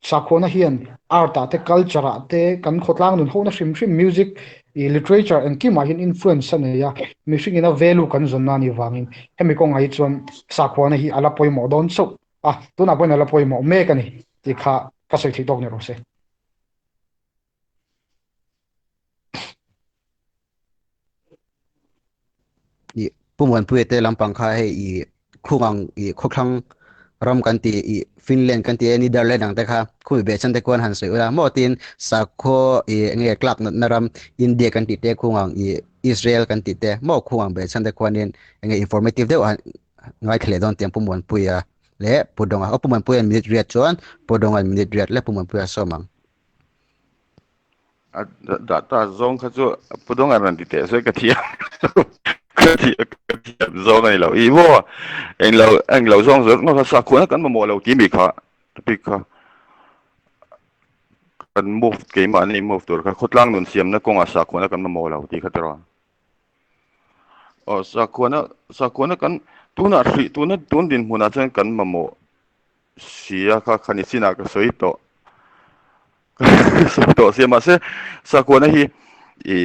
sakho na hian art te culture te kan khotlang nun hona hrim hrim music i literature and kima hin influence ane ya music ina value kan zonna ni wangin hemi ko ngai chuan sakho na hi ala poimo don so tuna poina ala poimo me kani ti kha ka soi thi tok ne ro se i pumuan puete lampang kha he i khungang i khoklang ram kan ti i Finland kan ti Netherlands ang te kha khu be chan te kon han soi ula mo tin sakho i nge klak na ram India kan ti te khungang i Israel kan ti te mo khungang be chan te kon in nge informative de ngai khle don tiang pumuan puya le pudonga pumuan puya minute riat chuan pudonga minute riat le pumuan puya somang data zong kha chu pudong aran ti te so ka thia ka thia zong ai lo i bo anh lo zong zo no sa khu na kan mo lo ti mi kha pi kha kan move ke ma ni move tur kha khotlang nun siam na ko nga sa khu na kan mo lo ti kha tro o sa khu na kan tu na tun din huna chen kan mo sia kha khani sina ka soi to to sia ma se sa khu na hi i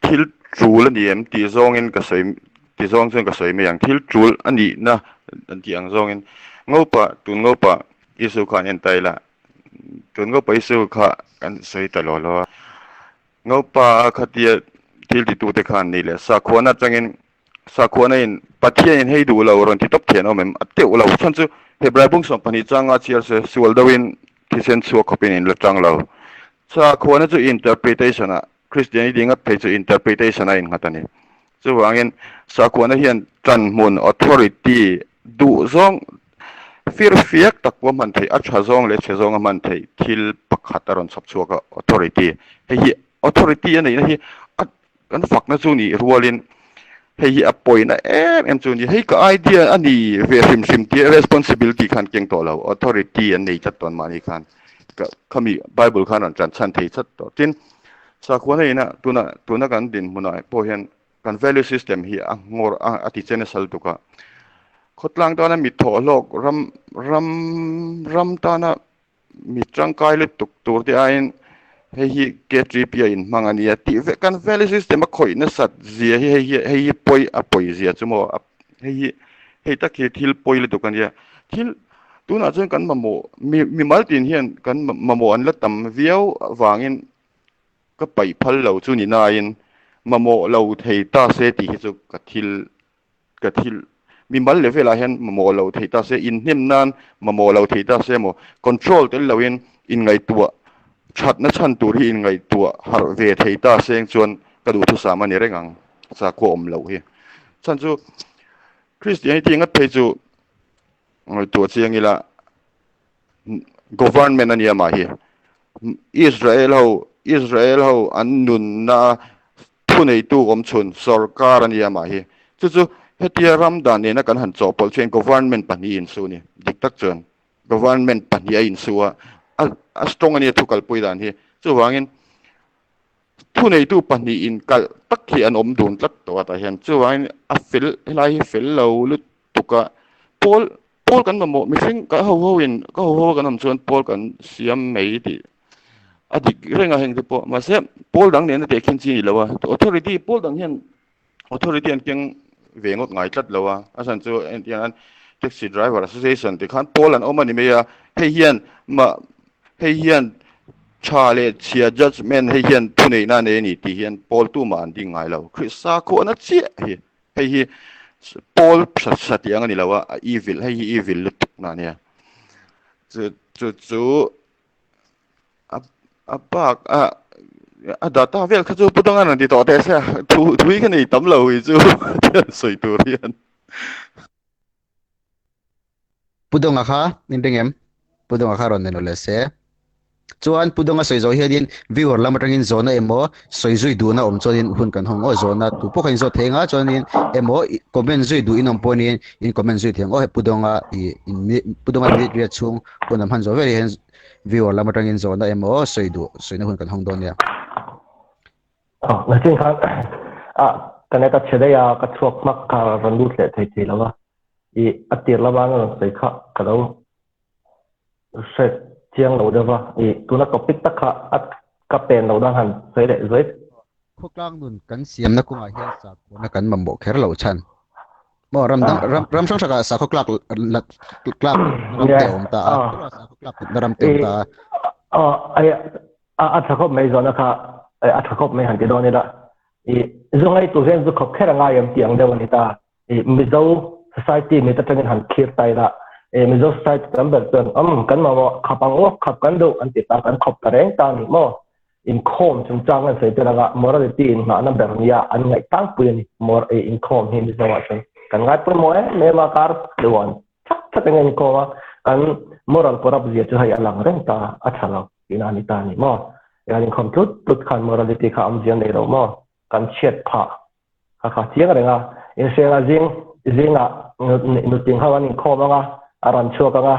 thil trul ani em ti zong in ka soi ti zong chen ka soi me yang thil trul ani na an ti ang zong in ngopa isu khan en taila tun ngopa isu kha kan soi ta lo lo ngopa khatia thil ti tu te khan ni le sa khona changin sa khona in pathian in hei du lo ron ti top thian omem atte ulo chan chu hebrai bung som pani changa chiar se sual dawin thisen chu khopin in la chang lo sa khona chu interpretation a Christianity dinga pe chu interpretation a in ngatani chu wangin sa khona hian tran mun authority du zong fear fiak takwa man thei acha zong le che zong man thei thil pakhataron sapchuaka authority hei authority ani hi kan fakna chu ni rualin hei appoint na em chu ni hei ka idea ani ve sim ti responsibility khan keng to lo authority an nei chat ton mani khan kami bible khan an chan thei chat to tin sa khona ina tuna kan din munai po hian kan value system hi a ngor a ti chene sal tuka khotlang ta na mi tho lok ram ta na mi trangkai le tuk tur te ain hei hi K3P in mangania ti ve kan value system a khoi na sat zia hei poi zia chumo hei ta ke thil poi le tukan ya thil tuna chen kan mamo mi maltin hian kan mamo an la tam viau wangin ka pai phal lo chu ni na in mamo lo thei ta se ti hi chu ka thil mi mal le vela hian mamo lo thei ta se in hnim nan mamo lo thei ta se mo control tel lo in ngai tua chat na chan tur hi in ngai tua har ve thei ta seng chuan ka du thu sa ma ni rengang sa ko om lo hi chan chu Christianity ngat thei chu ngai tua chiang ila government ania ma hi Israel ho an nun na thu nei tu om chun sarkar ania ma hi chu hetia ramdan ne na kan han chopol chen government pani in su ni diktak chon government pani in suwa a strong ani thu kal pui dan hi chu wangin thu nei tu pani in kal tak hi an om dun tlat to ta hian chu wangin a fil lo lu tuka pol kan mo mi sing ka ho kan am chon pol kan siam mei ti adik renga heng te po ma se pol dang ne na te khin chi ni lawa authority pol dang hian authority an keng vengot ngai tlat lawa asan chu an taxi driver association te khan pol an omani me ya hei hian cha le chia judgment hei hian thu nei na ne ni ti hian Paul tu ma an ding ngai lo Christa ko na che hi Paul satiang ani lawa evil hei evil lutuk na ne chu apak data vel kha chu putangan an ti to te sa thui ka nei tam lo hi chu soi tur hian pudonga kha indengem pudonga kha ron neno le se chuan pudonga soizo hianin viewer lamatangin zona emo soizui du na om chonin hun kan hong o zona tu pokhain zo thenga chonin emo comment zui du inom ponin in comment zui theng o pudonga pudonga ni ria chung kunam han zo very hen viewer lamatangin zona emo soina hun kan hong don ya na chin khan kana ka chedaya ka chok mak ka randu le thei lawa atir lawa no sei kha ka lo se chiang lo dawa tuna topic takha at ka pen lo dang han sei le zoi khoklang nun kan siam na kunga hian sa na kan mambo kher lo chan mo ram sang saka sa khoklak klak ram te om ta sa khoklak ram te om ta ai thakop mai zona kha thakop mai han ti don da zongai tu zen zu khop khera ngai am tiang de wani ta Mizo society mi ta tangin han khir tai da Mizo society member ton kan ma mo khapang o khap kan do an ti ta kan khop ta reng ta ni mo in khom chung chang an sei te la morality in na na ber nia an ngai tang pu ni more in khom hi mi zawa chen kan ngai pu mo me ma kar duan chắc ngành cô kan moral corrupt gì chứ hay alang reng ta achalo ina ni ta ni mo ya ni compute tut kan morality ka am jian nei lo mo kan chet pha kha chiang renga in se nga zinga nu ting hawan in kho ma aran chu ka nga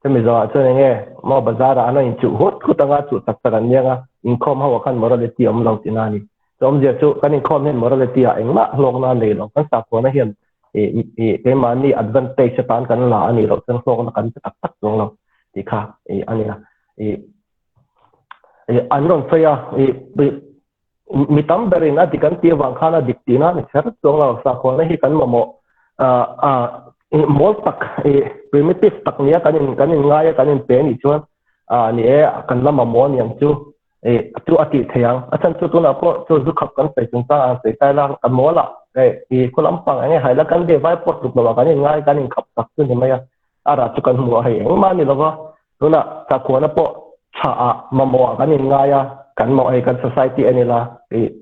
te mi zo chu nge mo bazar ana in chu hot khu ta nga chu tak ta nya nga in kho ma wa kan morality am lo tina ni tom je chu kan in kho men morality a eng ma lok na nei lo kan sa ko na hian cái mà ni advantage cho tan kan la ani lo chen so kan tak tak dong lo ti kha ani la an ron soya mi tam berin a dikan ti wang khana diktina ni ser dong lo sa ko na hi kan mo mol tak primitive tak nia kan ngai kan pe ni chuan ni kan lama mo ni ang chu tu ati theyang achan chu tu na ko chu zu khap kan sai chung ta sai tai la kan mo la ko lam pang ane hai la kan de vai pot luk lo kan ngai kan khap tak chu ni maya ara chu kan mu hai ma ni lo tu na ta ko na po cha ma mo kan ngai ya kan mo ai kan society ani la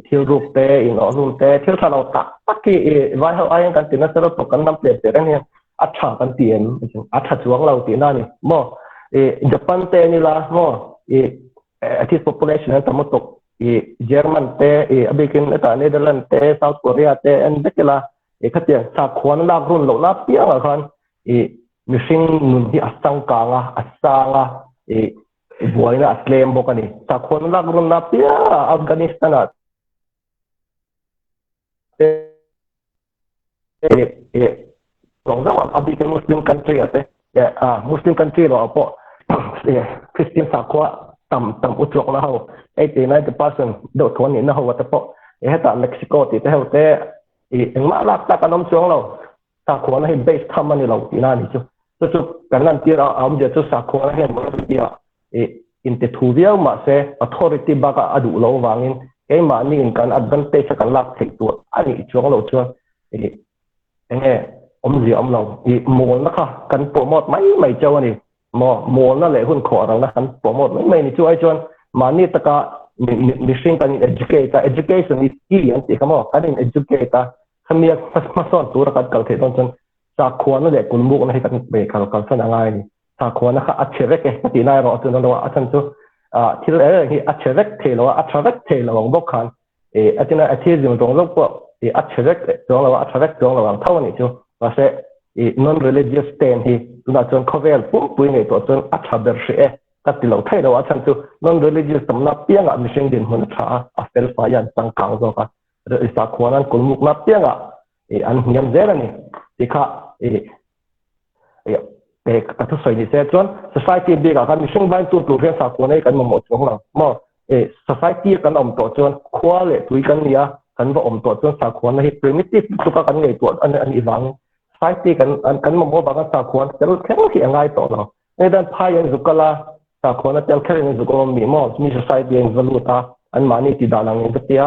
thil rup te in o lum te thil sa lo tak ki vai ho ai kan tin na sa lo to kan nam ple te ran ya acha kan tien acha chuang lo ti na ni mo Japan te ni la mo atis population ang tamotok German te abikin ta Netherlands te South Korea te and bekela khatia sa khwan la run lo na pia nga khan mishing nun hi asang ka nga asanga boina aslem bokani sa khwan la run na pia Afghanistan tong da abikin Muslim country ate Muslim country lo apo Christian sa khwa tam utrok na ho 89% do thon ni na ho ta po ta Mexico ti te ho te eng ma lak ta kanom chuang lo sa khona hi base tham ani lo ti na ni chu chu kan nan ti ra am je chu sa khona hi mo ti ya in te thu viau ma se authority ba ka adu lo wangin ke ma ni in kan advantage kan lak thei tu ani chuang lo chu enge ji om lo mo na kha kan promote mai chau ani mo na le hun kho rang na kan promote mai ni chu ai chuan mani taka mishing kan education is key anti kamo kan educator khamia mason tur kan kal the don chon sa khwana le kun mu na he kan be kal san angai ni sa khwana kha achevek e ti na ro chon do achan chu thil hi achevek the lo bok khan atina atheism dong lo po achevek dong lo thawni chu wa se non religious stand hi tuna chon khovel pui nei to chon achaber she các tiểu thay đâu anh chú non religious tầm nắp tiếng à mình sinh đến hơn thà after fayan tăng cao rồi cả rồi sa khoan anh cũng mục nắp tiếng à anh nhầm dễ là nè thì cả các thứ soi như thế chọn society đi cả mình sinh ban tu tu cái sa khoan này cần một chỗ nào mà society cần ông tổ chọn khoa lệ tuổi cần nia cần vào ông tổ chọn sa khoan này primitive tu cả cần ngày tuổi anh vắng society cần một bằng sa khoan cái lúc khi anh ai tổ nào nên dan phai anh zukala sa khona tel kharin zu ko mi mo mi society en valuta an mani ti dalang en tia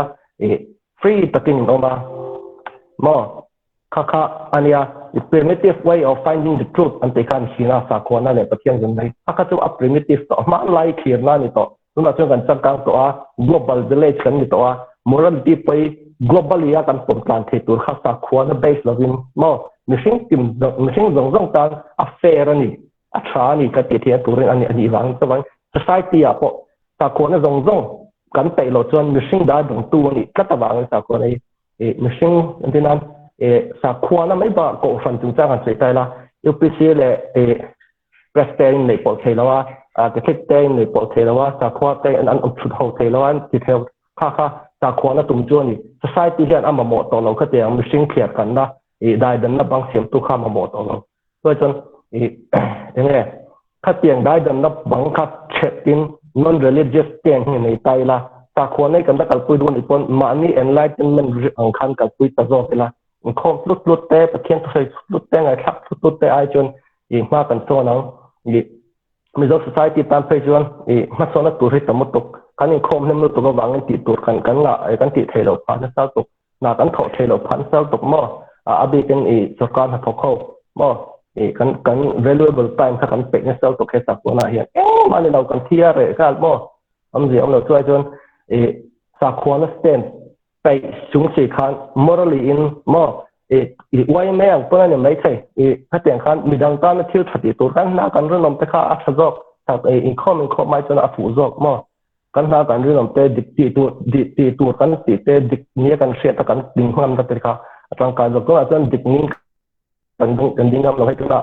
free taking oma mo kaka ania the primitive way of finding the truth and they can hina sa khona le pathian jong nei aka chu a primitive to ma lai khir na ni to tuna chu kan chakang to a global village kan ni to a morality pai globally ya kan pom kan the tur kha sa khona base lovin mo mishing zong tan a fair ani a tha ni ka ti thia turin ani wang to wang society a po sa khona zong kan pe lo chuan mishing da dong tu ni ka ta wang sa khona mishing antinam sa khona mai ba ko fan tu chang an sei tai la upc le president nei pol thei lawa ke thik te nei pol thei lawa sa khwa te an thut ho thei lawan ti theu kha sa khona tum chu ni society hian ama mo to lo kha te am mishing khiat kan na dai dan na bang siam tu kha ma mo to lo so chon enge kha tiang dai dan na bang kha chetin non religious tiang hi nei tai la sa khona kan da kal pui dun ipon mani enlightenment ang khan kal pui ta zo la khom lut te pathian thoi lut te ngai khap lut te ai chon ma kan so nang Mizo society tan pe chuan ma so na tu ri tam tuk kan khom nem tu ko wang ti tur kan nga kan ti thelo phan sa tuk na kan tho thelo phan sa tuk mo abi kan sarkar ha thokho mo kan valuable time kha kan pe ne sa tuk he sa ko na hian ma le lau kan thia re ka mo am ji am lo chuai chuan sa khona stand pe chung si khan morally in mo wai me ang pona ne mai thai kha tiang khan midang ta na thil thati tur kan na kan ron te kha a thazok ta in khom mai chona a fu zok mo kan na kan ron te dik ti tu kan ti te dik ni kan hria ta kan ding hlam ta te kha atang ka zok ko chuan dik ning kan ding am lo hai ta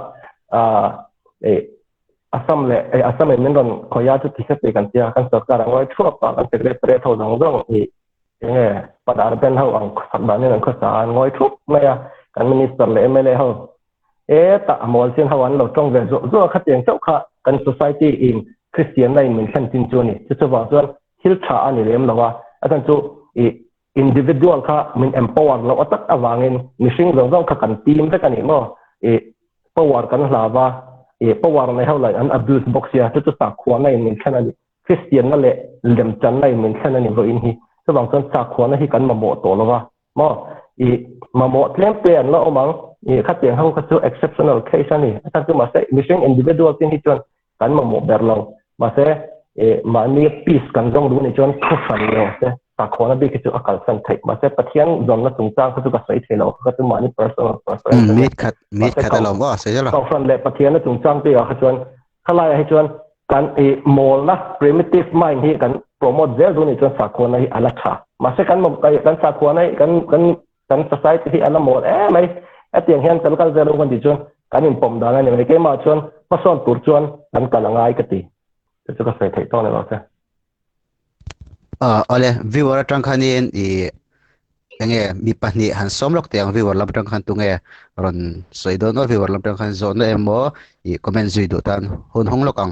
asam men ron khoya chu ti se kan tia kan sarkar angoi thuak pa kan te pre tho dong pada ben hau ang khat ba ne ang kha sa ngoi thup mai kan minister le mle hau ta amol sin hawan lo tong ve zo kha tiang chau kha kan society in christian lai min khan tin chu ni chu wa chuan hil tha ani lem lawa atan chu individual kha min empower lo atak awangin mishing zong kha kan team ta kan ni mo power kan hlawa power nei hau lai an abuse box ya chu sa khwa nei min khan ani christian na le lem chan nei min khan ani lo in hi so bang son sa khona hi kan ma mo to lo wa mo ma mo tlem pe an lo omang kha tiang hau kha chu exceptional case ani ta chu ma se missing individual tin hi chon kan ma mo ber lo ma se ma ni peace kan jong du ni chon khu fan lo se sa khona bi ki chu akal san thai ma se pathian zon na tung chang kha chu ka sai thelo kha chu ma ni personal preference mit khat lo wa se jalo ka fan le pathian na tung chang pe kha chon khalai hi chon kan mol na primitive mind hi kan promote zel du ni chon sa khona hi ala tha ma se kan mo kan sa khona kan society hi ala mol mai atiang hian kan kal zelo kan di chon kan in pom da ni ke ma chon ma son tur chon kan kalangai ka ti chu ka sai thai to ne lo se ole viewer tang khanin enge mi pani han somlok te ang viewer lam tang khan tu nge ron soidon no viewer lam tang khan zo no emo comment zui do tan hon hong lokang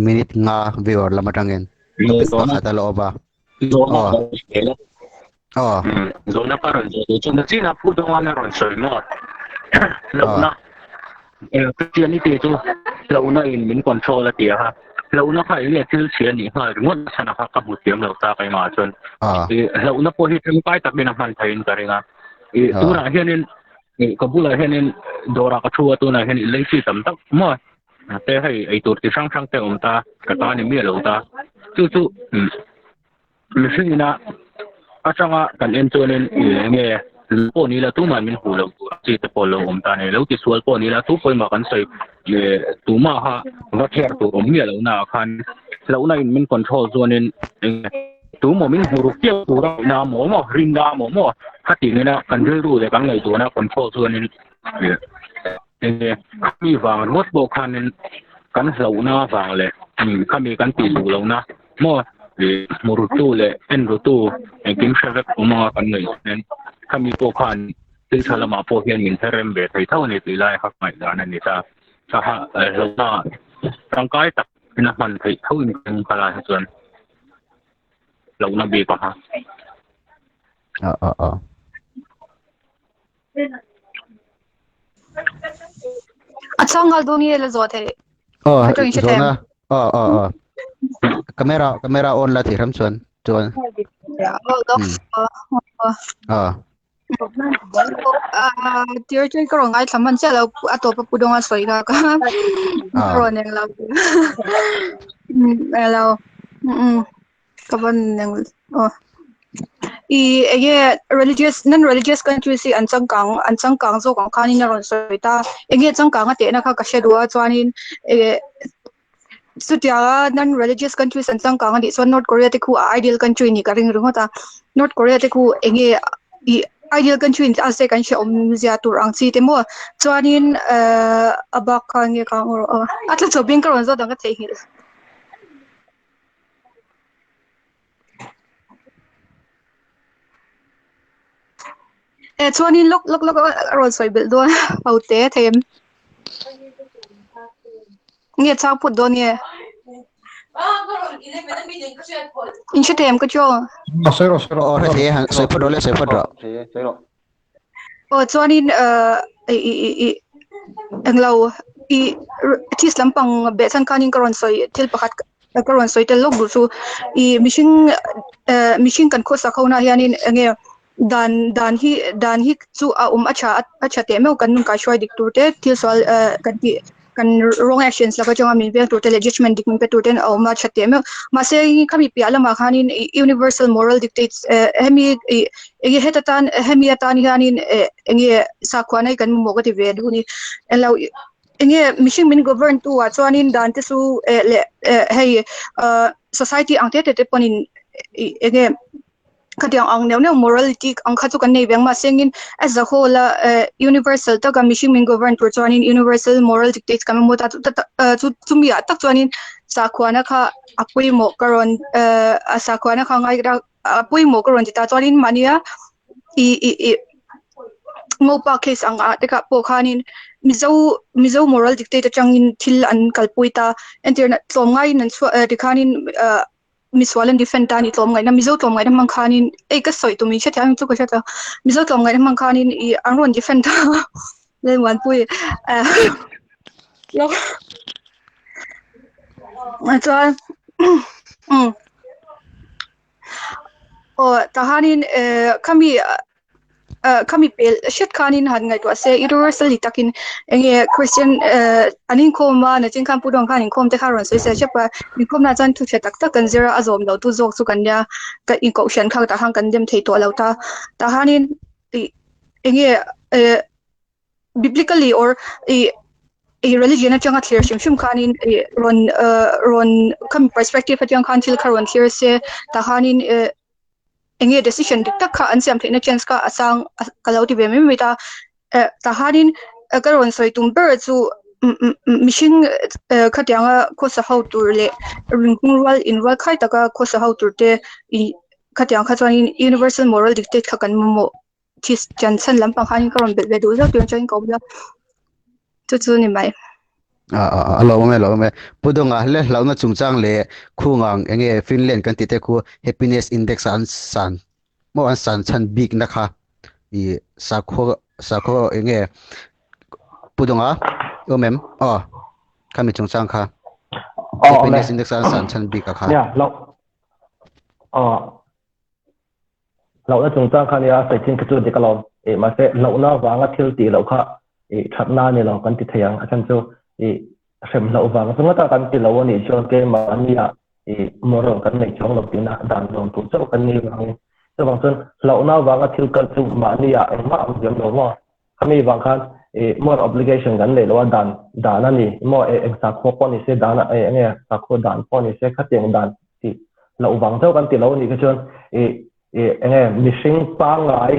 minute nga viewer lam tang en topic pa khata lo ba zona paron zo chuna china pu dong ana ron soi no launa christianity chu launa in min control la tia ha launa khai le thil chian ni ha ngot sana kha ka bu tiam lo ta kai ma chon launa po hi thim pai tak bina man thain karinga tura hianin kabula hianin dora ka thua tu na hian lei chi tam tak mo te hai ai tur ti sang te ta ka ta ni mi lo ta chu misina achanga kan entonen nge po ni la tu man min hu lo chi te polo ta ne lo ti sual po ni la tu poi ma kan sai le tu ma ha va kher tu mi lo na khan lo na in min control zone in tu mo min hu ru kia tu ra na mo rin da mo ha ti ne na kan ru le bang nei tu na control zone in mi wang rot bo khan in kan lo na wang le kami kan ti lu lo na mo murutu le en rutu kim shavek uma kan nei nen kami po khan til thalama po hian min therem be thai thau ni ti lai hak mai dan ani ta ha na tangkai tak ina man thai thau ni kala chuan lo na be pa ha अच्छा ngal do ni le zo the zona camera on la thi ram chuan chuan Theological ko ngai thaman cha lo atopa pudonga soiga ka ron neng lo lo kaban neng ege religious non religious countries si an changkang zo kang khani na ron soita ege changkang ate na kha ka shedua chuanin ege sutia non religious countries an changkang di so North Korea te khu ideal country ni ka ring runga ta North Korea te khu ege ideal country in ase kan she omzia tur ang chi te mo chuanin abak ka nge ka atla chobing ka ron zo dang ka thei hil chuanin lok ron soi bil do autte them nge chak put do nge in she them ka cho Sero soi phodro chuanin anglo tis lampang be san kanin karon soi til pakhat karon soi tel lok du chu mishing kan kho sakhona hianin nge dan hi chu acha te meu kan nun ka shwai dik turte til sol kan wrong actions la ka changa min ve total judgment dik min pe turten au ma chate meu ma se khami pi ala ma khanin universal moral dictates hemi ege hetatan hemi atan hianin enge sakwanai kan mo ga ti ve du ni elo enge mishing min govern tu wa chuanin dan te su hey society angte te ponin ege katiang ang new morality ang khatu kan nei beng ma sengin as a whole universal ta ka mishing min govern to chuanin universal moral dictates kam mo ta chu mi tak chuanin sa khwana kha apui mo karon sa khwana kha ngai ra apui mo karon ta chuanin mania i mo pa case ang te ka po khanin mizo moral dictate changin thil an kalpuita internet tlomngai nan dikhanin miswalan defend tani tlom ngai na mizo tlom ngai na mangkhanin ka soi tu mi che thang chu ka cha mizo tlom ngai na mangkhanin I angron defend ta le wan pui lo cha tahanin kami pel shet khanin han ngai to se universally takin enge Christian anin khoma na chin kham pudong khanin khom te kharon se se chepa ni khom na chan thu che tak kan zera azom lo tu jok chu kan ya ka in ko shan kha ta hang kan dem thei to lo ta hanin enge biblically or a religion atanga clear shim khanin ron kam perspective atang khan thil kharon clear se ta hanin enge decision dik tak kha an siam thena chance ka asang kalauti be mi ta harin karon soi tum ber chu mishing khatianga ko sa how tur le ringwal inwal khai taka ko sa how tur te khatiang kha chuan universal moral dictate kha kan mo chis chansan lampang khanin karon be du za tu chain ko bla chu ni mai lo me pudonga le launa chungchang le khungang enge Finland kan tite khu happiness index an san mo an san chan big na kha I sakho enge pudonga omem kami chungchang kha happiness index an san chan big kha ya lo na chungchang kha ya sai chin chu de kalom ma se lo na wanga thil ti lo kha thatna ni lo kan ti thayang achan chu sem lo wang so ta kan ti lo ni chon ke ma ania moral kan nei chong lo tina dan dom tu chau kan ni wang so bang chon lo na wanga thil kan chu ma ania ma am jam lo mo kami wang khan more obligation kan le lo dan ani mo exact ko ni se dan enge sa ko dan ko ni se khateng dan ti lo wang chau kan ti lo ni ka chon enge missing pa ngai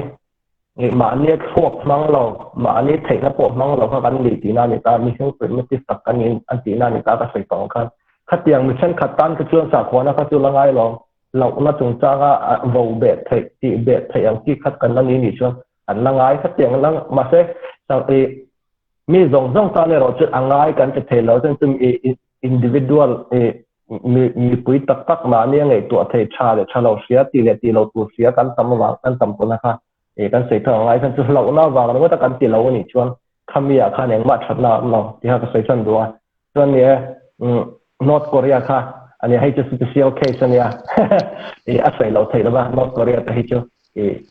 mà anh thuộc mang lo mà anh thấy nó bộ mang lo các anh lý na người ta mình không primitive tất cả những anh tí na người ta phải tổng kan khát tiền mình chân khát tan cái chuyện sao khó nó khát chuyện là ngay lo nó chúng ta vào bể thấy anh khi khát cần là gì chứ anh là ngay khát tiền là mà sẽ sao mi dòng ta này rồi chứ anh ngay cần phải thấy lo chân từng individual mi bụi tất mà anh ngày tuổi thấy cha để cha lâu xía tỷ lâu tuổi xía cần tầm vàng cần tầm của nó ha kan sei thang ai kan chu lo na wang no ta kan ti lo ni chuan khamia khan eng ma thatna no ti ha ka sei chan do chuan ne North Korea kha ani hai chu special case ania e asai lo thei ba North Korea ta hi chu e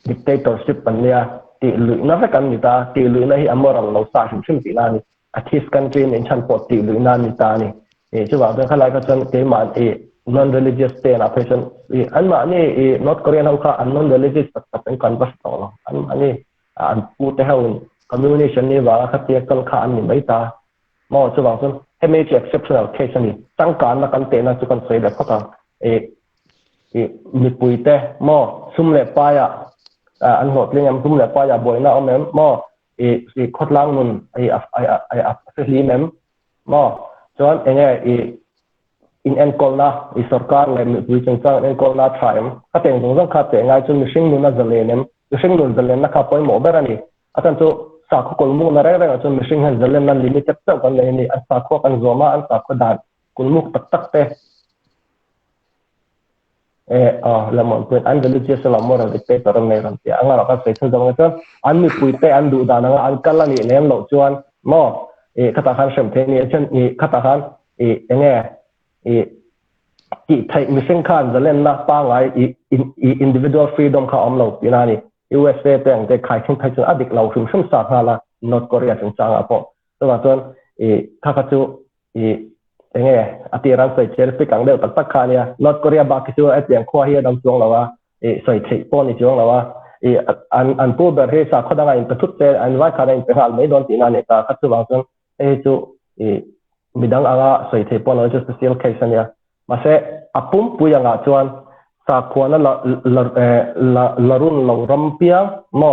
dictatorship ania ti lu na fa kan ni ta ti lu na hi amoral lo sa shim ti na ni a this country in chan pot ti lu na ni ta ni e chu ba da khala ka chan ke ma e non religious te na person e an ma ni e North Korea na kha an non religious ta kan ba to lo an ani an pu te ha communication ni wa kha te kal kha an ni mai ta mo chu ba sun he me exceptional case ni tang kan na kan te na chu kan sei da kha ta e mi pui te mo sum le pa ya an hot le ngam sum le pa ya boy na om mem mo e khot lang nun ai li mem mo chuan enge in en kol na i sarkar le mi pui chang chang en kol na thaim ka teng dong jang kha te ngai chun mi sing nu na zale nem mi sing nu zale na kha poi mo berani atan chu sa kho kol mu na re re chun mi sing han zale na limited ta kan le ni an sa kho kan zoma an sa kho dan kul mu tak tak te la mon puen an religious la moral dictator ne ran ti anga ka se thun jong cha an mi pui te an du da na an kal la ni lem lo chuan mo khata khan sem the ni chen khata khan enge ti thai mi sing khan zalen na pa ngai individual freedom kha om lo ina ni USA te ang te khai chung thai chu adik lo shum sa kha la North Korea chung chang a po to ba chuan kha kha chu enge atiran sai cher pe kang de tak tak kha nia North Korea ba ki chu atiang kho hi dam chuang lawa sai thei po ni chuang lawa an pu ber he sa khoda ngai pe thut te an wa kha ngai pe hal mai don ti na ne ka kha chu bang chuan chu midang anga sai thei po no chu special case nia ma se apum pu yang a chuan sa khona la run lo ram pia mo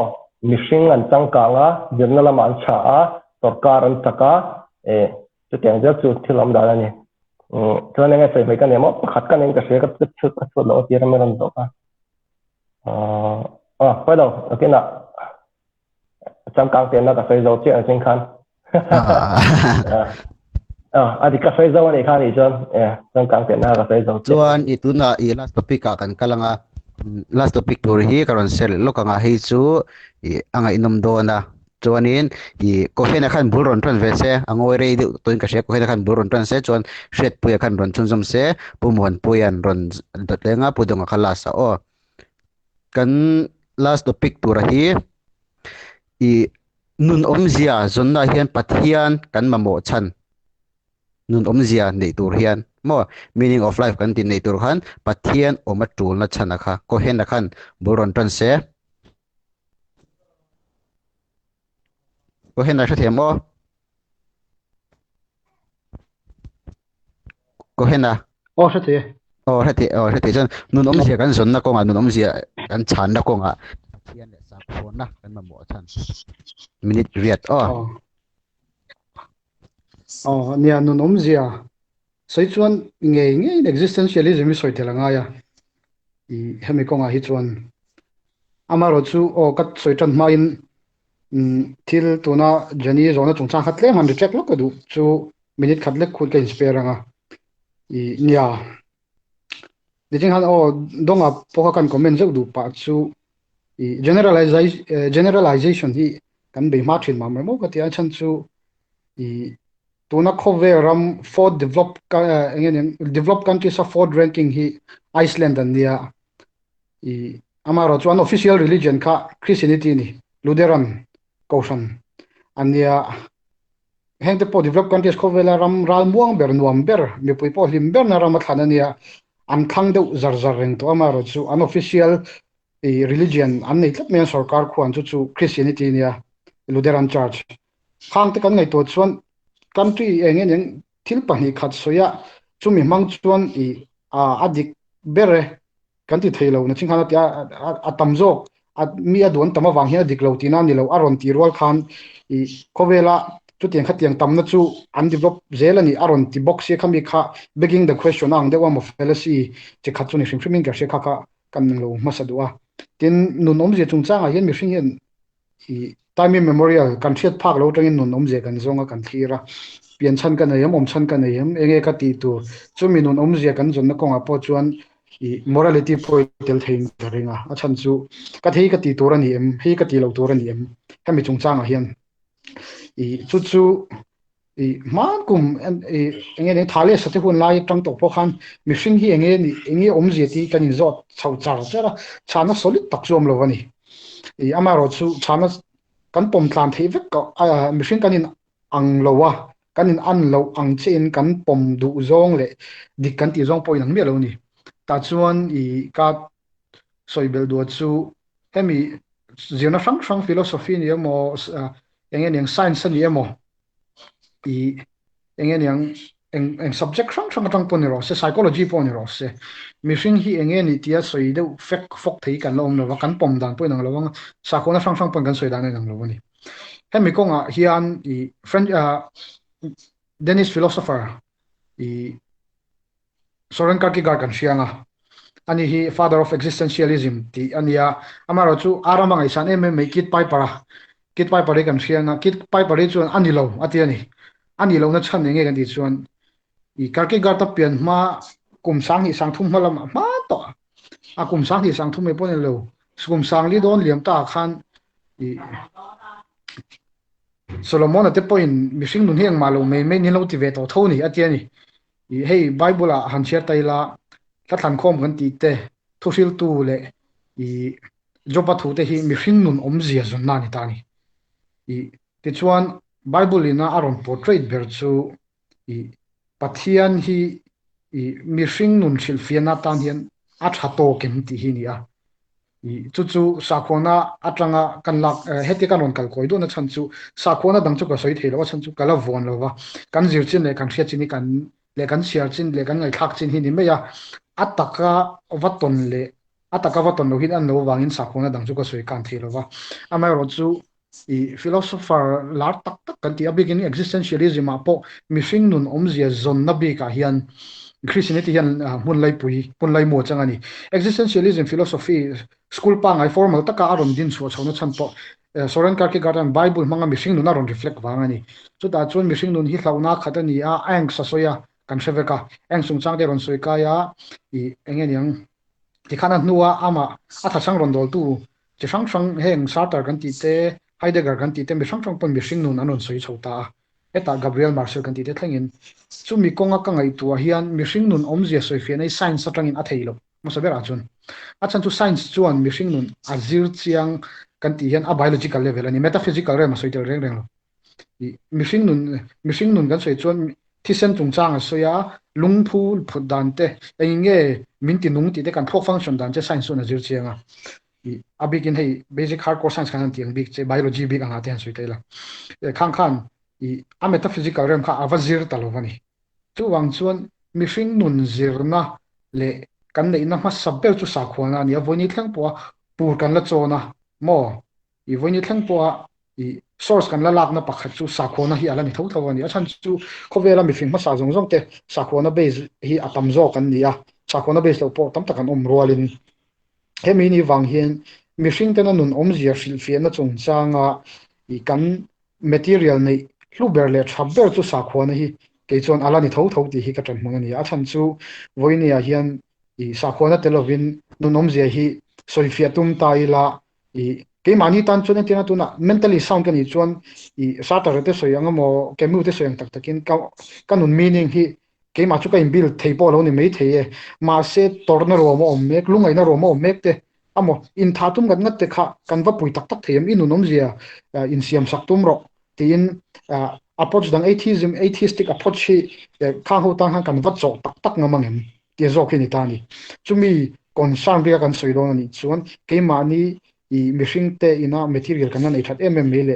mishing an chang ka nga general man cha a sarkar an chaka chu tiang ja chu thilam da ni chuan enge sai mai ka nemo khat ka nen ka se ka chu lo ti ram ran do ka pa lo okay na chang kang ten na ka sai zo che an sing khan adi ka sai zo ni khan ni chuan chang kang ten na ka sai zo chuan ituna I last topic ka kan kalanga last topic tur hi karon sel lokanga hi chu anga inom do na chuanin ko hena khan buron tran ve se angoi rei du toin ka she ko hena khan buron tran se chuan shet puya khan ron chun zum se pumon puyan ron datlenga pudonga khala sa o kan last topic tur hi nun omzia zonna hian pathian kan mamo chan nun omzia nei tur hian mo meaning of life kan tin nei tur khan pathian oma tul na chana kha ko hena khan buron tran se có hiện nay sẽ thêm có hiện nay sẽ thế chân nun ông sẽกันsốn na con à nun ông sẽกันchán na con à hiện tại sao phone naกันmà bỏ chán minute read nia nun om zia sei chuan nge existentialism soi thela nga ya I hemi konga hi chuan amaro chu kat soi tan ma in thil tuna jani zona chungchang khat le man check lo ka du chu minute khat le khut ka inspire nga nia dijing han donga poka kan comment zau du pa chu generalization hi kan be ma thin ma mo ka ti chan chu tuna khove ram for developed countries of fourth ranking hi Iceland and nia amaro chu an official religion kha Christianity ni Lutheran Kausan ania hengte po developed countries khovela ram ral muang ber nuam ber mi pui po lim ber na ram thana nia an khang deuh zar zar reng to amaro chu unofficial religion an nei tlap men sarkar khuan chu Christianity nia Lutheran Church khang te kan ngai to chuan country engeng thil pahni khat soya chumi mang chuan adik bere kan ti thailo na chingkhana tia atamjok mi adon tama wang hian dik lo tina ni lo aron ti rol khan khovela chu tiang kha tiang tamna chu undevelop zelani aron ti box se khami kha begging the question ang dewa mo fallacy che khat chu ni shriming ka she kha kan lo masadua tin nun om je chungchang a hian mi hring hian time memorial kan thiat phak lo tangin nun om je kan zonga kan thira pian chan kan ayam om chan kan ayam enge ka ti tu chumi nun om je kan zonna konga po chuan morality point tel thein ringa a chan chu ka thei ka ti turani hei ka ti lo turani hemi chungchang a hian chu man kum enge ne thale sate hun lai tang to pho khan mihring hi enge omji ti kanin zot chau char chara chana solid tak zom lo wani amaro chu chana kan pom tlan thei vek ko mihring kanin ang lowa kanin an lo ang chen kan pom du zong le dik kan ti zong point ang mi lo ni ta chuan ka soibel do chu hemi ziona sang sang philosophy ni mo enge neng science ni mo enge yang eng subject sang tang pon ro se psychology pon ro se mihring hi enge ni tia soi de fek fok thei kan lom no kan pom dan poi nang lawang sa khona sang pon kan soi dan nang lo ni hemi konga hian friend Danish philosopher Soren Kierkegaard kan sianga ani hi father of existentialism ti ania amaro chu arama ngai san em kit pai para kan sianga kit pai pare chu ani lo ati ani lo na chan nge kan ti chuan Kierkegaard ta pian ma kum sang hi sang thum malam ma to kum sang hi sang thum me pon lo kum sang li don liam ta khan Solomon ate point mishing nun hiang malo me ni lo ti ve to thoni ati ani hey bible a han share taila ta than khom kan ti te thusil tu le jopa thu te hi mishing nun omzia zon na ni tani ti chuan bible ina aron portrait ber chu pathian hi mishing nun silfiana tan hian a thato kem ti hi ni a chu sakhona atanga kanlak heti kanon kal koi do na chan chu sakhona dang chu ka soi thelo chan chu kala von lo wa kan zir chin le kan thia chin kan le kan share chin le kan ngai thak chin hi ni me ya ataka waton le ataka waton lo hin an lo wangin sakhona dang chu ka soi kan thelo wa amai ro chu philosopher lar tak tak kan ti abigin existentialism a po mishing nun omzia zon na bi ka hian Christianity hian mun lai mo changani existentialism philosophy school pa ngai formal taka aron din so chona chan po Soren Kierkegaard and Bible manga mishing nun aron reflect wangani so da chon mishing nun hi thlauna khatani a ang sa soya kan seveka ang sung chang de ron soi ka ya engen yang ti khana nuwa ama atha sang ron dol tu chi sang heng sartar kan ti te Heidegger kan ti te mi sang pon mishing nun anon soi chota eta Gabriel Marcel kan ti te thlengin chumi konga ka ngai tu hian mishing nun omzia soi fe nei science atangin a theilo mo sabera chun achan tu science chuan mishing nun azir chiang kan ti hian a biological level ani metaphysical rem soi tel reng lo mishing nun kan soi chuan thisen tung chang a soya lungphu phudan te enge minti nung ti te kan thok function dan che science un azir chianga abigin hei basic hardcore science kan tiang big che biology big anga te han soi tela khang a metaphysical rem kha avazir talovani chu wang chuan mishing nun zirna le kan nei na ma sabbel chu sa khona ni avoni thleng po pur kan la chona mo voni thleng po source kan la lak na pakhat chu sa khona hi ala ni tho tho ani achan chu khovela mi fing ma sa jong te sa khona base hi atam zo kan nia sa khona base lo po tam takan rolin hemi ni wang hian mishing tena nun omzia filfia na chung changa kan material nei hluber le thaber chu sa khona hi ke chon ala ni tho ti hi ka tan hmang ani a chan chu voinia hian sa khona telovin nunom zia hi soifia tum taila ke mani tan chon tina tuna mentally sound kan hi chuan satar te soyanga mo kemu te soyang tak takin kanun meaning hi ke ma chu ka in build thei po lo ni mei thei ma se torna ro mo mek lungai na ro mo mek te amo in thatum gan ngat te kha kan va pui tak tak theim inu nom zia in siam sak tum ro tin approach dang atheistic approach hi kha ho tang han kan va chaw tak ngamangem ti zo ki ni tani chumi concern ria kan soilo ni chuan ke mani mishing te ina material kan nei that le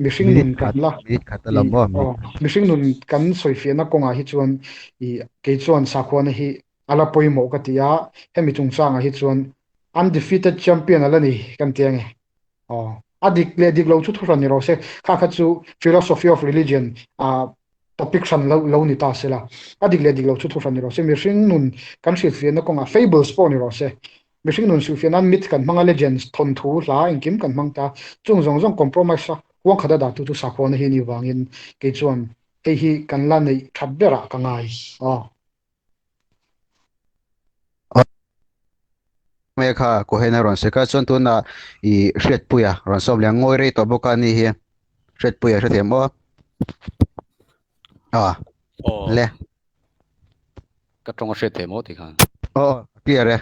mishing nun kan la khatala mo mishing nun kan soifia na konga hi chuan ke chuan sa khona hi ala poimo ka tia hemi chung changa hi chuan undefeated champion ala ni kan tiange adik le dik lo chu thuran ni ro se kha chu philosophy of religion topic san lo ni ta sela adik le dik lo chu thuran ni ro se mishing nun kan silfia na konga fables po ni ro se mishing nun silfia na mit kan manga legends thon thu hla engkim kan mangta chung zong compromise wang khada da tu sa khona hi ni wangin ke chuan hi kan la nei thabera ka ngai me kha ko hena ron se ka chon tu na hret puya ron som le ngoi re to boka ni hi hret puya hretemo le cái trong cái thế mốt thì khăn clear re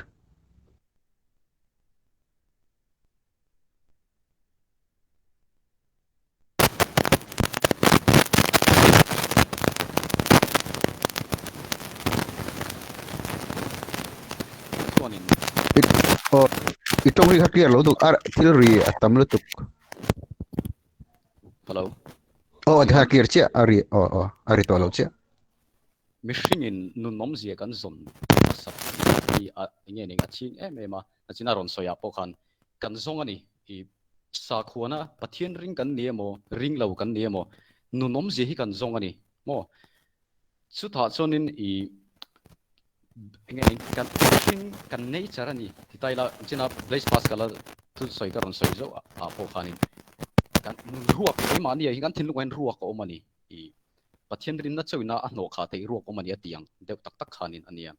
itong ri clear lo tuk til ri atam lo tuk hello ha clear che ari to lo che machine in nun nom zia kan zon sap i nge ni ngachin mà achina ron soya po kan zong ani i sa khuana pathian ring kan niemo ring lo kan niemo nun nom zia hi kan zong ani mo chu tha chonin i nge kan kan nei charani taila china place pass kala tu soi ka ron soi zo a po khanin kan ruak ei ma ni hi kan thin luan ruak ko mani i pathian rin na chawina a hno kha te ruak ko mani atiang deuh tak tak khanin ania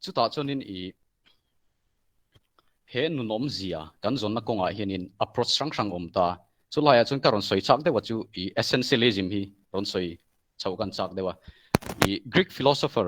chu ta chonin i he nu nom zia kan zon na konga hianin approach sang om ta chu laia chun ka ron soi chak dewa chu i essentialism hi ron soi chau kan chak dewa i Greek philosopher